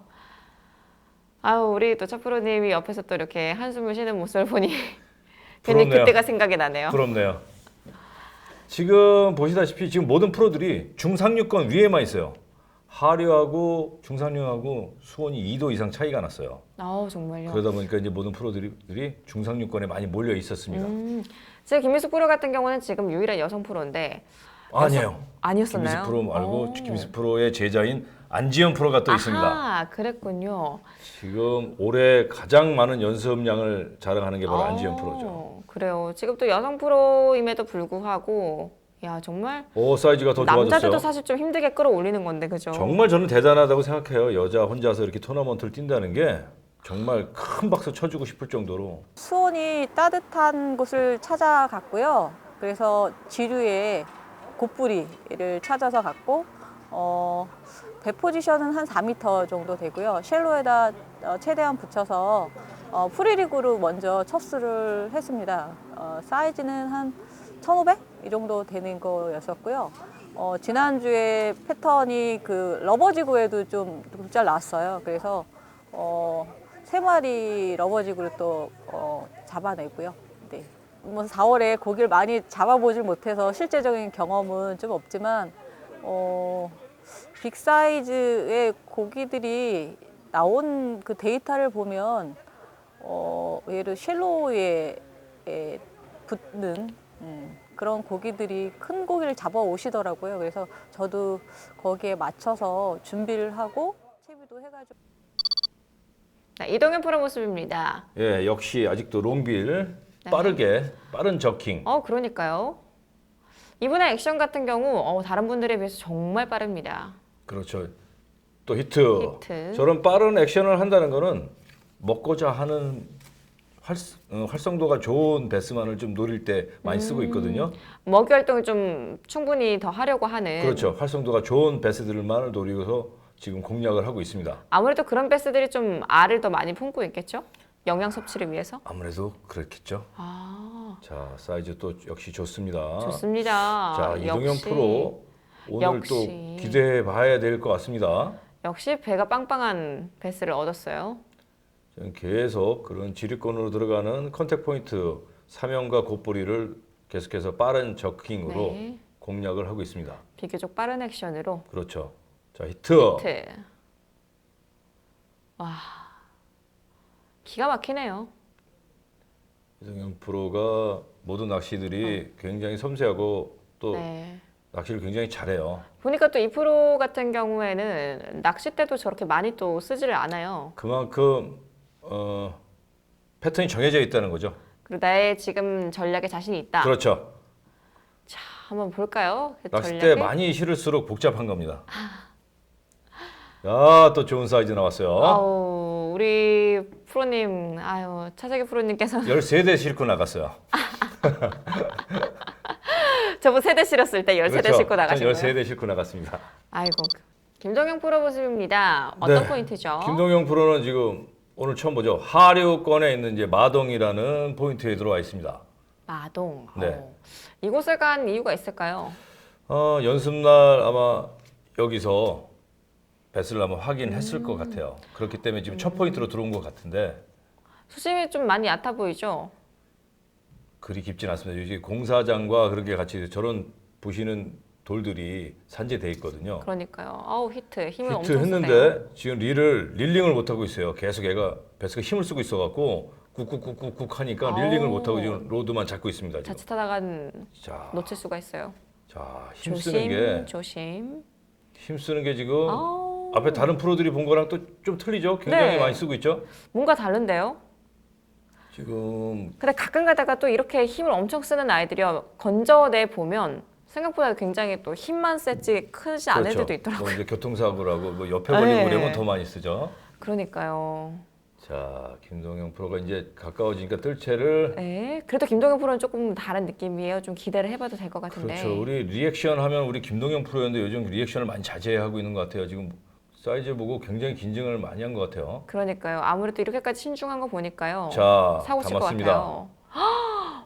우리 또 차 프로님이 옆에서 또 이렇게 한숨을 쉬는 모습을 보니 괜히 부럽네요. 그때가 생각이 나네요. 부럽네요. 지금 보시다시피 지금 모든 프로들이 중상류권 위에만 있어요. 하류하고 중상류하고 수온이 2도 이상 차이가 났어요. 정말요. 그러다 보니까 이제 모든 프로들이 중상류권에 많이 몰려 있었습니다. 지금 김미숙 프로 같은 경우는 지금 유일한 여성 프로인데 아니에요. 아니었었나요? 김미수 프로 말고 김미수 프로의 제자인 안지현 프로가 또 있습니다. 그랬군요. 지금 올해 가장 많은 연습량을 자랑하는 게 바로 안지현 프로죠. 그래요. 지금 또 여성 프로임에도 불구하고 야, 정말 오, 사이즈가 더 남자들도 좋아졌어요. 사실 좀 힘들게 끌어올리는 건데, 그죠? 정말 저는 대단하다고 생각해요. 여자 혼자서 이렇게 토너먼트를 뛴다는 게 정말 큰 박수 쳐주고 싶을 정도로. 수온이 따뜻한 곳을 찾아갔고요. 그래서 지류에 곱부리를 찾아서 갔고 배 포지션은 한 4m 정도 되고요. 쉘로에다 최대한 붙여서 프리릭으로 먼저 첫수를 했습니다. 사이즈는 한 1,500? 이 정도 되는 거였었고요. 지난주에 패턴이 그 러버지구에도 좀 잘 나왔어요. 그래서 3마리 러버지구를 또 잡아내고요. 네. 뭐 4월에 고기를 많이 잡아보질 못해서 실제적인 경험은 좀 없지만 빅 사이즈의 고기들이 나온 그 데이터를 보면 예를 쉘로에 붙는 그런 고기들이 큰 고기를 잡아 오시더라고요. 그래서 저도 거기에 맞춰서 준비를 하고 채비도 해가지고. 네, 이동현 프로 모습입니다. 예, 역시 아직도 롱빌 네. 빠른 저킹. 그러니까요. 이분의 액션 같은 경우 다른 분들에 비해서 정말 빠릅니다. 그렇죠. 또 히트. 히트. 저런 빠른 액션을 한다는 거는 먹고자 하는 활성도가 좋은 베스만을 좀 노릴 때 많이 쓰고 있거든요. 먹이 활동을 좀 충분히 더 하려고 하는. 그렇죠. 활성도가 좋은 베스들만을 노리고서 지금 공략을 하고 있습니다. 아무래도 그런 베스들이 좀 알을 더 많이 품고 있겠죠? 영양 섭취를 위해서. 아무래도 그렇겠죠. 아, 자, 사이즈 또 역시 좋습니다. 좋습니다. 자, 이동현 역시, 프로 오늘 역시. 또 기대해 봐야 될 것 같습니다. 역시 배가 빵빵한 베스를 얻었어요. 지금 계속 그런 지휘권으로 들어가는 컨택 포인트 사명과 곧보리를 계속해서 빠른 저킹으로 네. 공략을 하고 있습니다. 비교적 빠른 액션으로. 그렇죠. 자, 히트. 히트. 와, 기가 막히네요. 이동현 프로가 모든 낚시들이 굉장히 섬세하고 또 네. 낚시를 굉장히 잘해요. 보니까 또 이 프로 같은 경우에는 낚싯대도 저렇게 많이 또 쓰지를 않아요. 그만큼 패턴이 정해져 있다는 거죠. 그리고 나의 지금 전략에 자신이 있다. 그렇죠. 자, 한번 볼까요? 그 낚싯대 전략을? 많이 실을수록 복잡한 겁니다. 야, 또 좋은 사이즈 나왔어요. 아우, 우리 프로님, 아유, 차재기 프로님께서는 13대 싣고 나갔어요. 저번 세대 실었을 때 13대 그렇죠. 싣고 나가신 거예요? 13대 싣고 나갔습니다. 아이고, 김동영 프로 모습입니다. 어떤 네. 포인트죠? 김동영 프로는 지금 오늘 처음 보죠. 하류권에 있는 이제 마동이라는 포인트에 들어와 있습니다. 마동. 네. 이곳을 간 이유가 있을까요? 연습날 아마 여기서 배스를 아마 확인했을 것 같아요. 그렇기 때문에 지금 첫 포인트로 들어온 것 같은데 수심이 좀 많이 얕아 보이죠? 그리 깊진 않습니다. 요즘 공사장과 그런 게 같이 저런 부시는 돌들이 산재돼 있거든요. 그러니까요. 아우, 히트. 힘을 히트 엄청 쓰네요. 했는데 지금 릴링을 못 하고 있어요. 계속 애가 배스가 힘을 쓰고 있어갖고 쿡쿡쿡쿡 하니까 아우. 릴링을 못 하고 지금 로드만 잡고 있습니다. 지금. 자칫하다간 자, 놓칠 수가 있어요. 자, 힘쓰는 조심. 게 지금 아우. 앞에 다른 프로들이 본 거랑 또 좀 틀리죠. 굉장히 네. 많이 쓰고 있죠. 뭔가 다른데요? 지금 근데 가끔 가다가 또 이렇게 힘을 엄청 쓰는 아이들이 건져내 보면 생각보다 굉장히 또 힘만 셌지 크지 않은 애들도 있더라고요. 뭐 이제 교통사고라고 뭐 옆에 걸리고 네. 그러면 더 많이 쓰죠. 그러니까요. 자, 김동영 프로가 이제 가까워지니까 뜰채를 네. 그래도 김동현 프로는 조금 다른 느낌이에요. 좀 기대를 해봐도 될 것 같은데. 그렇죠. 우리 리액션 하면 우리 김동영 프로였는데 요즘 리액션을 많이 자제하고 있는 것 같아요. 지금 사이즈 보고 굉장히 긴장을 많이 한 것 같아요. 그러니까요. 아무래도 이렇게까지 신중한 거 보니까요. 자, 사고 칠 것 담았습니다. 같아요.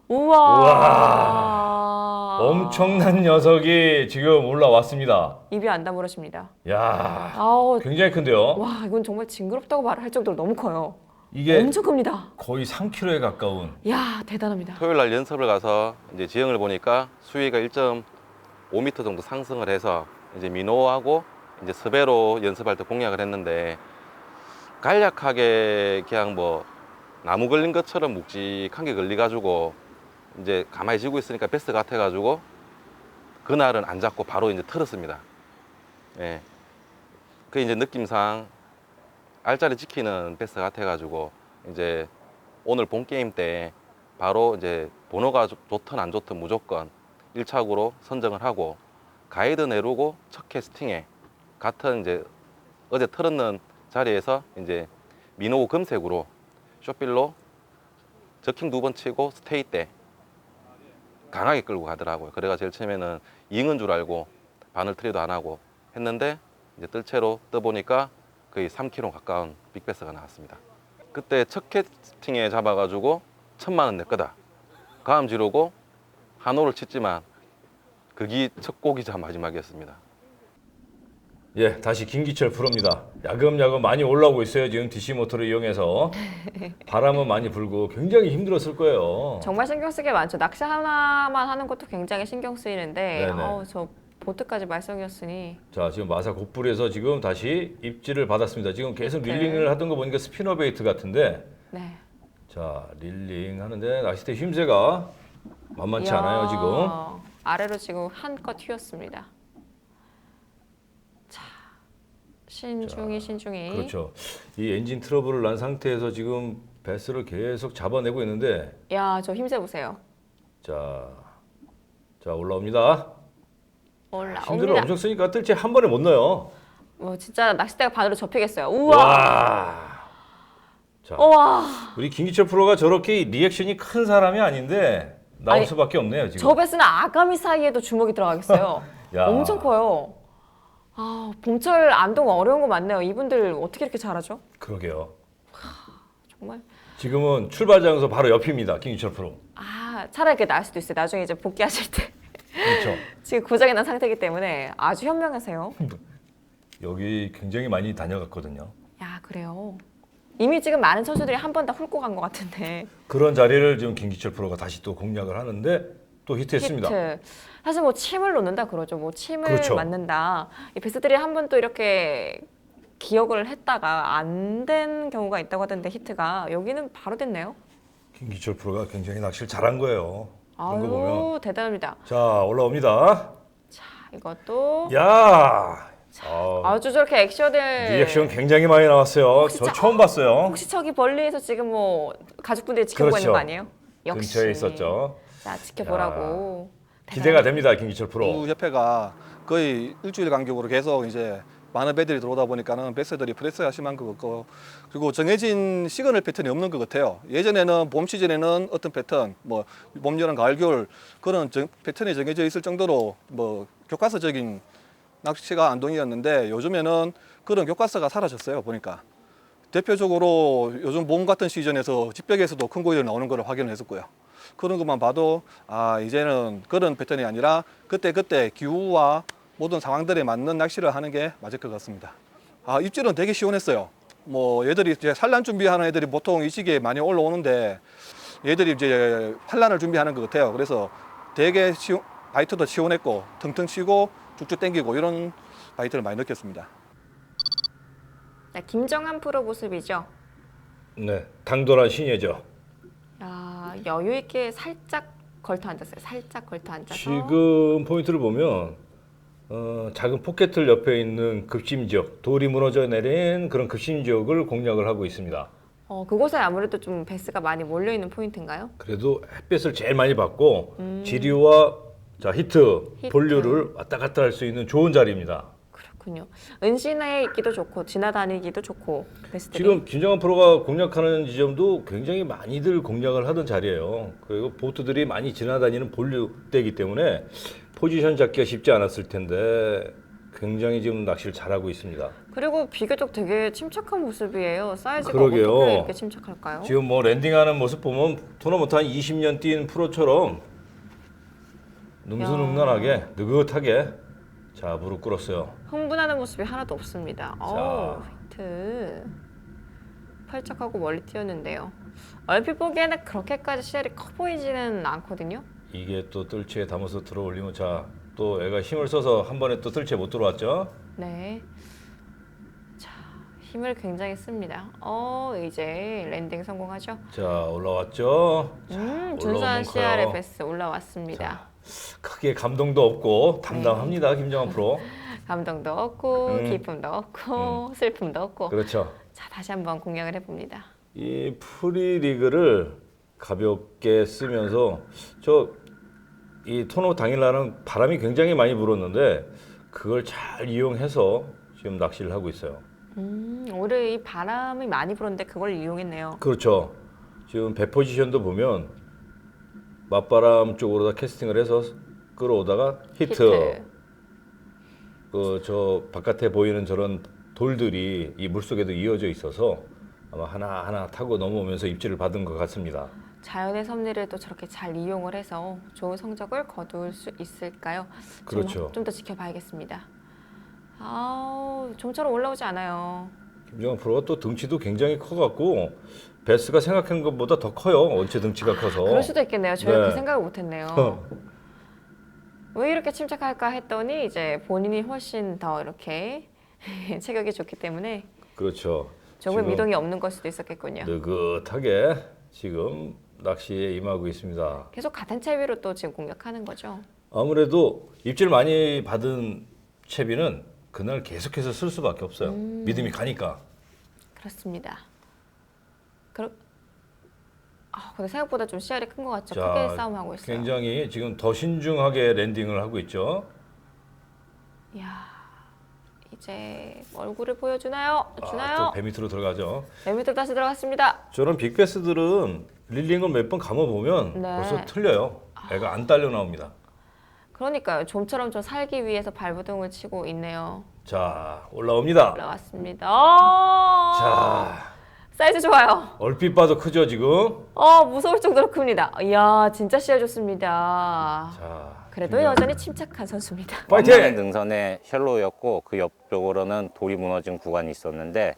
우와. 우와. 엄청난 녀석이 지금 올라왔습니다. 입이 안 다물어집니다. 야, 아우, 굉장히 큰데요. 와, 이건 정말 징그럽다고 말할 정도로 너무 커요. 이게 엄청 큽니다. 거의 3kg에 가까운. 야, 대단합니다. 토요일 날 연습을 가서 이제 지형을 보니까 수위가 1.5m 정도 상승을 해서 이제 민호하고 이제 스베로 연습할 때 공략을 했는데 간략하게 그냥 뭐 나무 걸린 것처럼 묵직한 게 걸려가지고 이제 가만히 지고 있으니까 베스 같아가지고 그날은 안 잡고 바로 이제 틀었습니다. 예. 그 이제 느낌상 알짜리 지키는 베스 같아가지고 이제 오늘 본 게임 때 바로 이제 번호가 좋든 안 좋든 무조건 1착으로 선정을 하고 가이드 내르고 첫 캐스팅에 같은 이제 어제 틀었는 자리에서 이제 민호 금색으로 쇼필로 저킹 2번 치고 스테이 때 강하게 끌고 가더라고요. 그래가 제일 처음에는 잉은 줄 알고 바늘 트리도 안 하고 했는데 이제 뜰채로 떠보니까 거의 3kg 가까운 빅베스가 나왔습니다. 그때 첫 캐스팅에 잡아가지고 1,000만 원 낼 거다. 가음 지르고 한호를 쳤지만 그게 첫 곡이자 마지막이었습니다. 예, 다시 김기철 프로입니다. 야금야금 많이 올라오고 있어요. 지금 DC 모터를 이용해서 바람은 많이 불고 굉장히 힘들었을 거예요. 정말 신경 쓰게 많죠. 낚시 하나만 하는 것도 굉장히 신경 쓰이는데 네네. 저 보트까지 말썽이었으니 자, 지금 마사 곡불에서 지금 다시 입질을 받았습니다. 지금 계속 네. 릴링을 하던 거 보니까 스피너 베이트 같은데, 네. 자, 릴링 하는데 낚싯대 힘새가 만만치 않아요, 지금. 아래로 지금 한껏 휘었습니다. 자, 신중히. 그렇죠. 이 엔진 트러블을 난 상태에서 지금 배스를 계속 잡아내고 있는데, 야, 저 힘세 보세요. 자, 올라옵니다. 올라옵니다. 힘들어 엄청 쓰니까 뜰채 한 번에 못 넣어요. 진짜 낚싯대가 반으로 접히겠어요. 우와. 와. 자, 우와. 우리 김기철 프로가 저렇게 리액션이 큰 사람이 아닌데 나올 아니, 수밖에 없네요, 지금. 저 배스는 아가미 사이에도 주먹이 들어가겠어요. 야. 엄청 커요. 봄철 안동 어려운 거 많네요. 이분들 어떻게 이렇게 잘하죠? 그러게요. 정말. 지금은 출발장에서 바로 옆입니다, 김기철 프로. 차라리 그게 나을 수도 있어요. 나중에 이제 복귀하실 때. 그렇죠. 지금 고장이 난 상태이기 때문에 아주 현명하세요. 여기 굉장히 많이 다녀갔거든요. 야, 그래요. 이미 지금 많은 선수들이 한 번 다 훑고 간 것 같은데. 그런 자리를 지금 김기철 프로가 다시 또 공략을 하는데 또 히트했습니다. 히트. 사실 뭐 침을 놓는다 그러죠. 뭐 침을 그렇죠. 맞는다. 이 베스들이 한 번 또 이렇게 기억을 했다가 안 된 경우가 있다고 하던데 히트가 여기는 바로 됐네요. 김기철 프로가 굉장히 낚시를 잘한 거예요. 이런 거 보면. 아유, 대단합니다. 자, 올라옵니다. 자, 이것도 야, 아주 저렇게 액션을 리액션 굉장히 많이 나왔어요. 혹시 저 처음 봤어요. 혹시 저기 멀리에서 지금 뭐 가족분들이 지켜보고 그렇죠. 있는 거 아니에요? 역시. 근처에 있었죠. 자, 지켜보라고. 기대가 됩니다, 김기철 프로. 협회가 거의 일주일 간격으로 계속 이제 많은 배들이 들어오다 보니까는 배스들이 프레스가 심한 것 같고, 그리고 정해진 시그널 패턴이 없는 것 같아요. 예전에는 봄 시즌에는 어떤 패턴, 뭐 봄, 여름, 가을, 겨울 그런 패턴이 정해져 있을 정도로 뭐 교과서적인 낚시가 안동이었는데, 요즘에는 그런 교과서가 사라졌어요. 보니까 대표적으로 요즘 봄 같은 시즌에서 집벽에서도 큰 고기를 나오는 걸 확인을 했었고요. 그런 것만 봐도 이제는 그런 패턴이 아니라 그때 기후와 모든 상황들에 맞는 낚시를 하는 게 맞을 것 같습니다. 입질은 되게 시원했어요. 뭐 얘들이 이제 산란 준비하는 애들이 보통 이 시기에 많이 올라오는데, 얘들이 이제 산란을 준비하는 것 같아요. 그래서 되게 바이트도 시원했고 텅텅 치고 쭉쭉 당기고 이런 바이트를 많이 느꼈습니다. 자, 김정한 프로 모습이죠. 네, 당돌한 신예죠. 야, 여유 있게 살짝 걸터 앉았어요. 살짝 걸터 앉아서. 지금 포인트를 보면 작은 포켓틀 옆에 있는 급심 지역, 돌이 무너져 내린 그런 급심 지역을 공략을 하고 있습니다. 그곳에 아무래도 좀 배스가 많이 몰려 있는 포인트인가요? 그래도 햇빛을 제일 많이 받고 지류와 히트, 본류를 왔다 갔다 할 수 있는 좋은 자리입니다. 그렇군요. 은신해 있기도 좋고 지나다니기도 좋고 배스들이. 지금 김정한 프로가 공략하는 지점도 굉장히 많이들 공략을 하던 자리예요. 그리고 보트들이 많이 지나다니는 본류대이기 때문에 포지션 잡기가 쉽지 않았을 텐데 굉장히 지금 낚시를 잘하고 있습니다. 그리고 비교적 되게 침착한 모습이에요. 사이즈가 그러게요. 어떻게 이렇게 침착할까요? 지금 뭐 랜딩하는 모습 보면 토너먼트 한 20년 뛴 프로처럼 능수능란하게 느긋하게 자 무릎 꿇었어요. 흥분하는 모습이 하나도 없습니다. 히트. 팔짝하고 멀리 튀었는데요. 얼핏 보기에는 그렇게까지 씨알이 커 보이지는 않거든요. 이게 또 뜰채에 담아서 들어올리면 또 애가 힘을 써서 한 번에 또 뜰채에 못 들어왔죠. 네. 자, 힘을 굉장히 씁니다. 이제 랜딩 성공하죠. 자 올라왔죠. 준수한 올라오면 CR의 커요. 베스 올라왔습니다. 크게 감동도 없고 담담합니다. 김정한 프로. 감동도 없고 기쁨도 없고 슬픔도 없고. 그렇죠. 자, 다시 한번 공략을 해봅니다. 이 프리리그를 가볍게 쓰면서 이 토너 당일날은 바람이 굉장히 많이 불었는데 그걸 잘 이용해서 지금 낚시를 하고 있어요. 올해 이 바람이 많이 불었는데 그걸 이용했네요. 그렇죠. 지금 배 포지션도 보면 맞바람 쪽으로 다 캐스팅을 해서 끌어오다가 히트. 저 바깥에 보이는 저런 돌들이 이 물속에도 이어져 있어서 아마 하나하나 타고 넘어오면서 입질을 받은 것 같습니다. 자연의 섭리를 또 저렇게 잘 이용을 해서 좋은 성적을 거둘 수 있을까요? 그렇죠. 좀 더 지켜봐야겠습니다. 좀처럼 올라오지 않아요. 김정환 프로가 또 등치도 굉장히 커갖고 베스가 생각한 것보다 더 커요. 원체 등치가 커서. 그럴 수도 있겠네요. 저희가 네. 그 생각을 못했네요. 왜 이렇게 침착할까 했더니 이제 본인이 훨씬 더 이렇게 체격이 좋기 때문에 그렇죠. 조금 지금 미동이 없는 걸 수도 있었겠군요. 느긋하게 지금 낚시에 임하고 있습니다. 계속 같은 채비로 또 지금 공략하는 거죠. 아무래도 입질 많이 받은 채비는 그날 계속해서 쓸 수밖에 없어요. 믿음이 가니까. 그렇습니다. 근데 생각보다 좀 씨알이 큰 것 같죠. 자, 크게 싸움하고 있어요. 굉장히 지금 더 신중하게 랜딩을 하고 있죠. 이야, 이제 얼굴을 보여주나요? 또 주나요? 배 밑으로 들어가죠. 배 밑으로 다시 들어갔습니다. 저런 빅베스들은 릴링을 몇 번 감아보면 네. 벌써 틀려요. 애가 안 딸려 나옵니다. 그러니까요. 좀처럼 좀 살기 위해서 발부둥을 치고 있네요. 자, 올라옵니다. 올라왔습니다. 자, 사이즈 좋아요. 얼핏 봐도 크죠, 지금? 무서울 정도로 큽니다. 이야, 진짜 씨알 좋습니다. 자, 그래도 여전히 침착한 선수입니다. 원만한 파이팅! 능선의 쉘로였고 그 옆쪽으로는 돌이 무너진 구간이 있었는데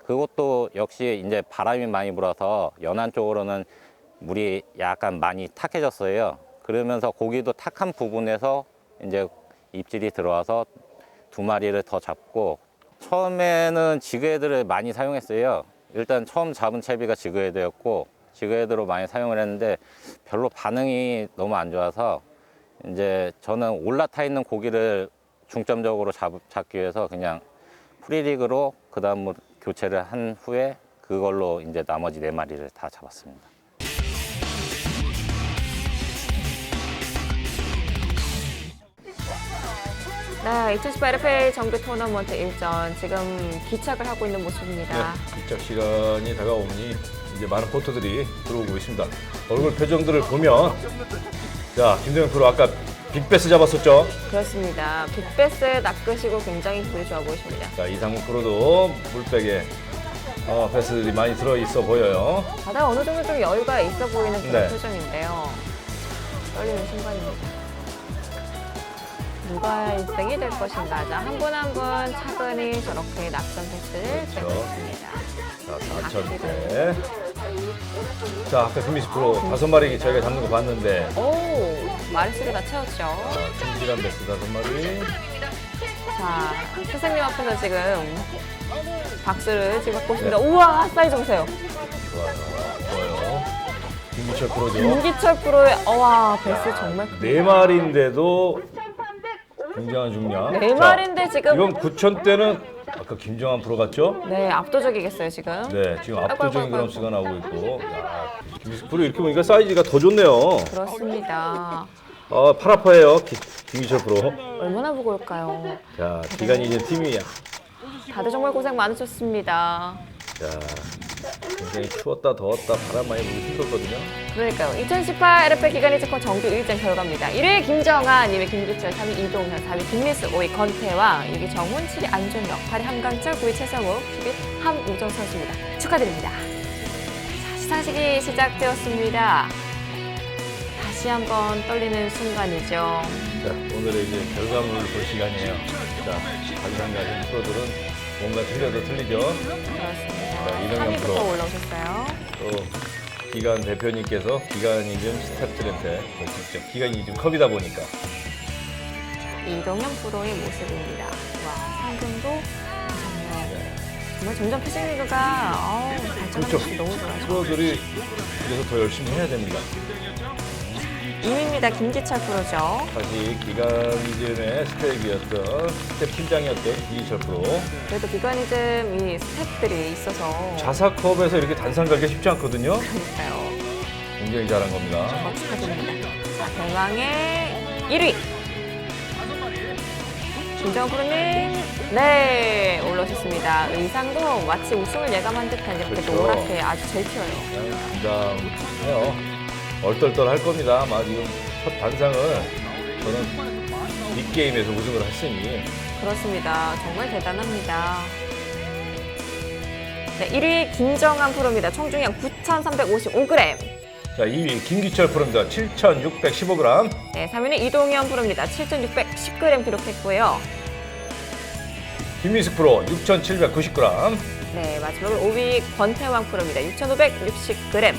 그것도 역시 이제 바람이 많이 불어서 연안 쪽으로는 물이 약간 많이 탁해졌어요. 그러면서 고기도 탁한 부분에서 이제 입질이 들어와서 2마리를 더 잡고 처음에는 지그헤드를 많이 사용했어요. 일단 처음 잡은 채비가 지그헤드였고 지그헤드로 많이 사용을 했는데 별로 반응이 너무 안 좋아서 이제 저는 올라타 있는 고기를 중점적으로 잡기 위해서 그냥 프리릭으로 그 다음으로 교체를 한 후에 그걸로 이제 나머지 4마리를 다 잡았습니다. 네, 2018 LFA 정규 토너먼트 일전 지금 기착을 하고 있는 모습입니다. 네, 입장 시간이 다가오니 이제 많은 포터들이 들어오고 있습니다. 얼굴 표정들을 보면 자, 김동현 프로 아까 빅베스 잡았었죠? 그렇습니다. 빅베스 낚으시고 굉장히 기분이 좋아 보이십니다. 자, 이상훈 프로도 물백에 베스들이 많이 들어있어 보여요. 바다에 어느 정도 좀 여유가 있어 보이는 그런 네. 표정인데요. 떨리는 순간입니다. 누가 1등이 될 것인가. 자, 한 분 한 분 차근히 저렇게 낙선 패스를 그렇죠. 떼고 있습니다. 자, 4,000대. 자, 아까 김미수 프로 5마리 저희가 잡는 거 봤는데 오, 마리수를 다 채웠죠. 자, 충실한 베스 5마리. 자, 스승님 앞에서 지금 박수를 지금 받고 있습니다. 우와, 사이즈 보세요. 좋아요. 김미철 프로죠. 김기철 프로의 와, 베스 정말 큽니다. 4마리인데도 굉장한 중량. 네 마리인데 지금 이건 9,000대는 아까 김정환 프로 같죠? 네, 압도적이겠어요, 지금. 네, 지금 아이고, 압도적인 아이고, 그람수가 나오고 있고. 야, 김미수 프로 이렇게 보니까 사이즈가 더 좋네요. 그렇습니다. 팔 아파해요, 김미철 프로. 얼마나 무거울까요? 자, 기간이 이제 팀이야. 다들 정말 고생 많으셨습니다. 자, 굉장히 추웠다 더웠다 바람 많이 불고 힘들었거든요. 그러니까요. 2018 LFA 기간이 체코 정규 1전 결과입니다. 1위 김정한, 2위 김기철, 3위 이동현, 4위 김미수, 5위 권태왕, 6위 정훈, 7위 안준혁, 8위 함강철, 9위 최성욱, 10위 함우정 선수입니다. 축하드립니다. 자, 시상식이 시작되었습니다. 다시 한번 떨리는 순간이죠. 자, 오늘의 이제 결과물을 볼 시간이에요. 자, 관상 가진 프로들은 뭔가 틀려도 틀리죠. 그렇습니다. 자, 이동현 3위부터 프로. 올라오셨어요. 또 기간 대표님께서 기간이즘 스태프들한테 직접 기간이즘 컵이다 보니까 이동현 프로의 모습입니다. 와, 상금도 괜찮네요. 정말 점점 패싱리그가 발전하는 그렇죠. 모습이 너무 좋아요. 프로들이 그래서 더 열심히 해야 됩니다. 2위입니다. 김기철 프로죠. 다시 기간이즘의 스텝이었던 스텝 팀장이었던 이희철 프로. 그래도 비관이즘 이 스텝들이 있어서 자사컵에서 이렇게 단상 가기가 쉽지 않거든요. 그러니까요. 굉장히 잘한 겁니다. 정말 축하드립니다. 자, 대망의 1위. 김정은 프로님, 네, 올라오셨습니다. 의상도 마치 우승을 예감한 듯한 이렇게 그렇죠. 노랗게 아주 잘 튀어요. 그냥 긴장해요. 얼떨떨 할 겁니다. 아마 지금 첫 단상을 저는 빅게임에서 우승을 했으니 그렇습니다. 정말 대단합니다. 네, 1위 김정한 프로입니다. 총 중량 9,355g. 자, 2위 김기철 프로입니다. 7,615g. 네, 3위는 이동현 프로입니다. 7,610g 기록했고요. 김민숙 프로 6,790g. 네, 마지막으로 5위 권태왕 프로입니다. 6,560g.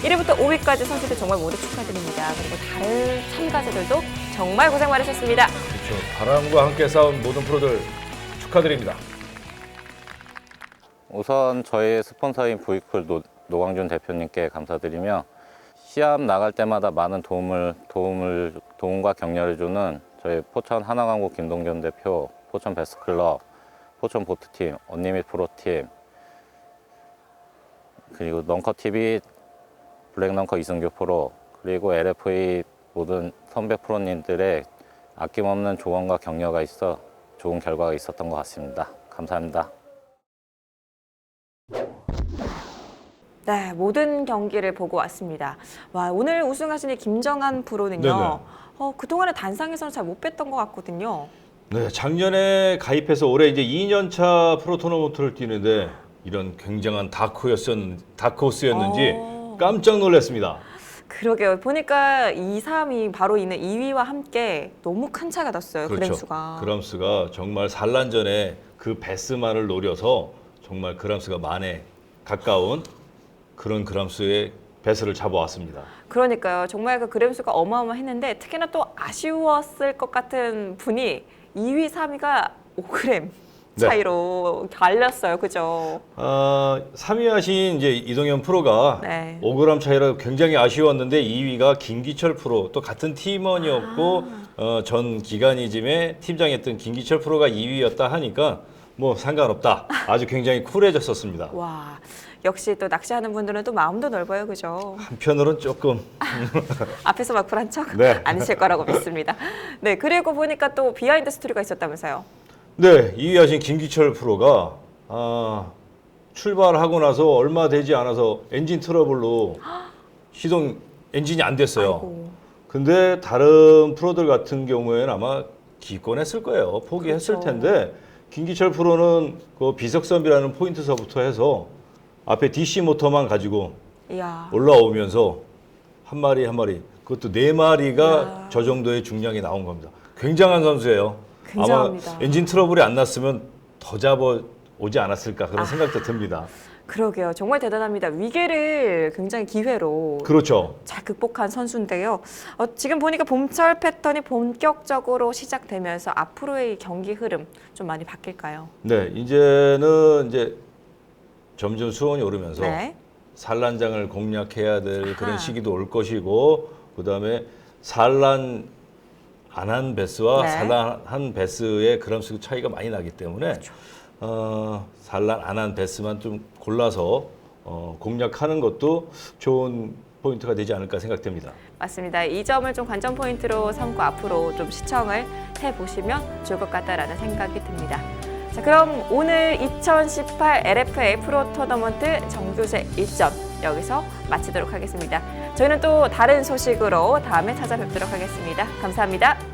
1위부터 5위까지 선수들 정말 모두 축하드립니다. 그리고 다른 참가자들도 정말 고생 많으셨습니다. 그렇죠. 바람과 함께 싸운 모든 프로들 축하드립니다. 우선 저희 스폰서인 부익풀 노광준 대표님께 감사드리며 시합 나갈 때마다 많은 도움과 격려를 주는 저희 포천 하나광구 김동균 대표, 포천 베스클럽, 포천 보트팀, 언니밋 프로팀, 그리고 넝커TV 블랙넝커 이승규 프로, 그리고 LFA 모든 선배 프로님들의 아낌없는 조언과 격려가 있어 좋은 결과가 있었던 것 같습니다. 감사합니다. 네, 모든 경기를 보고 왔습니다. 와, 오늘 우승하신 이 김정한 프로는요. 그동안에 단상에서는 잘 못 뵀던 것 같거든요. 네, 작년에 가입해서 올해 이제 2년차 프로 토너먼트를 뛰는데 이런 굉장한 다크호스였는지 깜짝 놀랐습니다. 그러게요. 보니까 2, 3위 바로 있는 2위와 함께 너무 큰 차가 났어요. 그렇죠. 그램수가. 그람스가 정말 산란전에 그 베스만을 노려서 정말 그람스가 만에 가까운 그런 그람스의 베스를 잡아왔습니다. 그러니까요. 정말 그 그램수가 어마어마했는데 특히나 또 아쉬웠을 것 같은 분이 2위, 3위가 5g 차이로 갈렸어요. 그죠? 3위 하신 이제 이동현 프로가 네. 5g 차이라 굉장히 아쉬웠는데 2위가 김기철 프로, 또 같은 팀원이었고 전 기간이즘에 팀장했던 김기철 프로가 2위였다 하니까 뭐 상관없다. 아주 굉장히 쿨해졌었습니다. 와, 역시 또 낚시하는 분들은 또 마음도 넓어요. 그죠? 한편으로는 조금 앞에서 막 불한 척 네. 아니실 거라고 믿습니다. 네, 그리고 보니까 또 비하인드 스토리가 있었다면서요. 네, 2위 하신 김기철 프로가 출발하고 나서 얼마 되지 않아서 엔진 트러블로 시동 엔진이 안 됐어요. 아이고. 근데 다른 프로들 같은 경우에는 아마 기권했을 거예요. 포기했을 그렇죠. 텐데 김기철 프로는 그 비석선비라는 포인트서부터 해서 앞에 DC 모터만 가지고 이야. 올라오면서 한 마리 한 마리, 그것도 4마리가 이야. 저 정도의 중량이 나온 겁니다. 굉장한 선수예요. 굉장합니다. 아마 엔진 트러블이 안 났으면 더 잡아 오지 않았을까 그런 생각도 듭니다. 그러게요. 정말 대단합니다. 위기를 굉장히 기회로 그렇죠. 잘 극복한 선수인데요. 지금 보니까 봄철 패턴이 본격적으로 시작되면서 앞으로의 경기 흐름 좀 많이 바뀔까요? 네, 이제는 이제 점점 수온이 오르면서 네. 산란장을 공략해야 될 그런 아하. 시기도 올 것이고, 그다음에 산란 안 한 베스와 네. 산란한 베스의 그람수 차이가 많이 나기 때문에 그렇죠. 산란 안 한 베스만 좀 골라서 공략하는 것도 좋은 포인트가 되지 않을까 생각됩니다. 맞습니다. 이 점을 좀 관전 포인트로 삼고 앞으로 좀 시청을 해보시면 좋을 것 같다라는 생각이 듭니다. 자, 그럼 오늘 2018 LFA 프로 토너먼트 정규제 일전 여기서 마치도록 하겠습니다. 저희는 또 다른 소식으로 다음에 찾아뵙도록 하겠습니다. 감사합니다.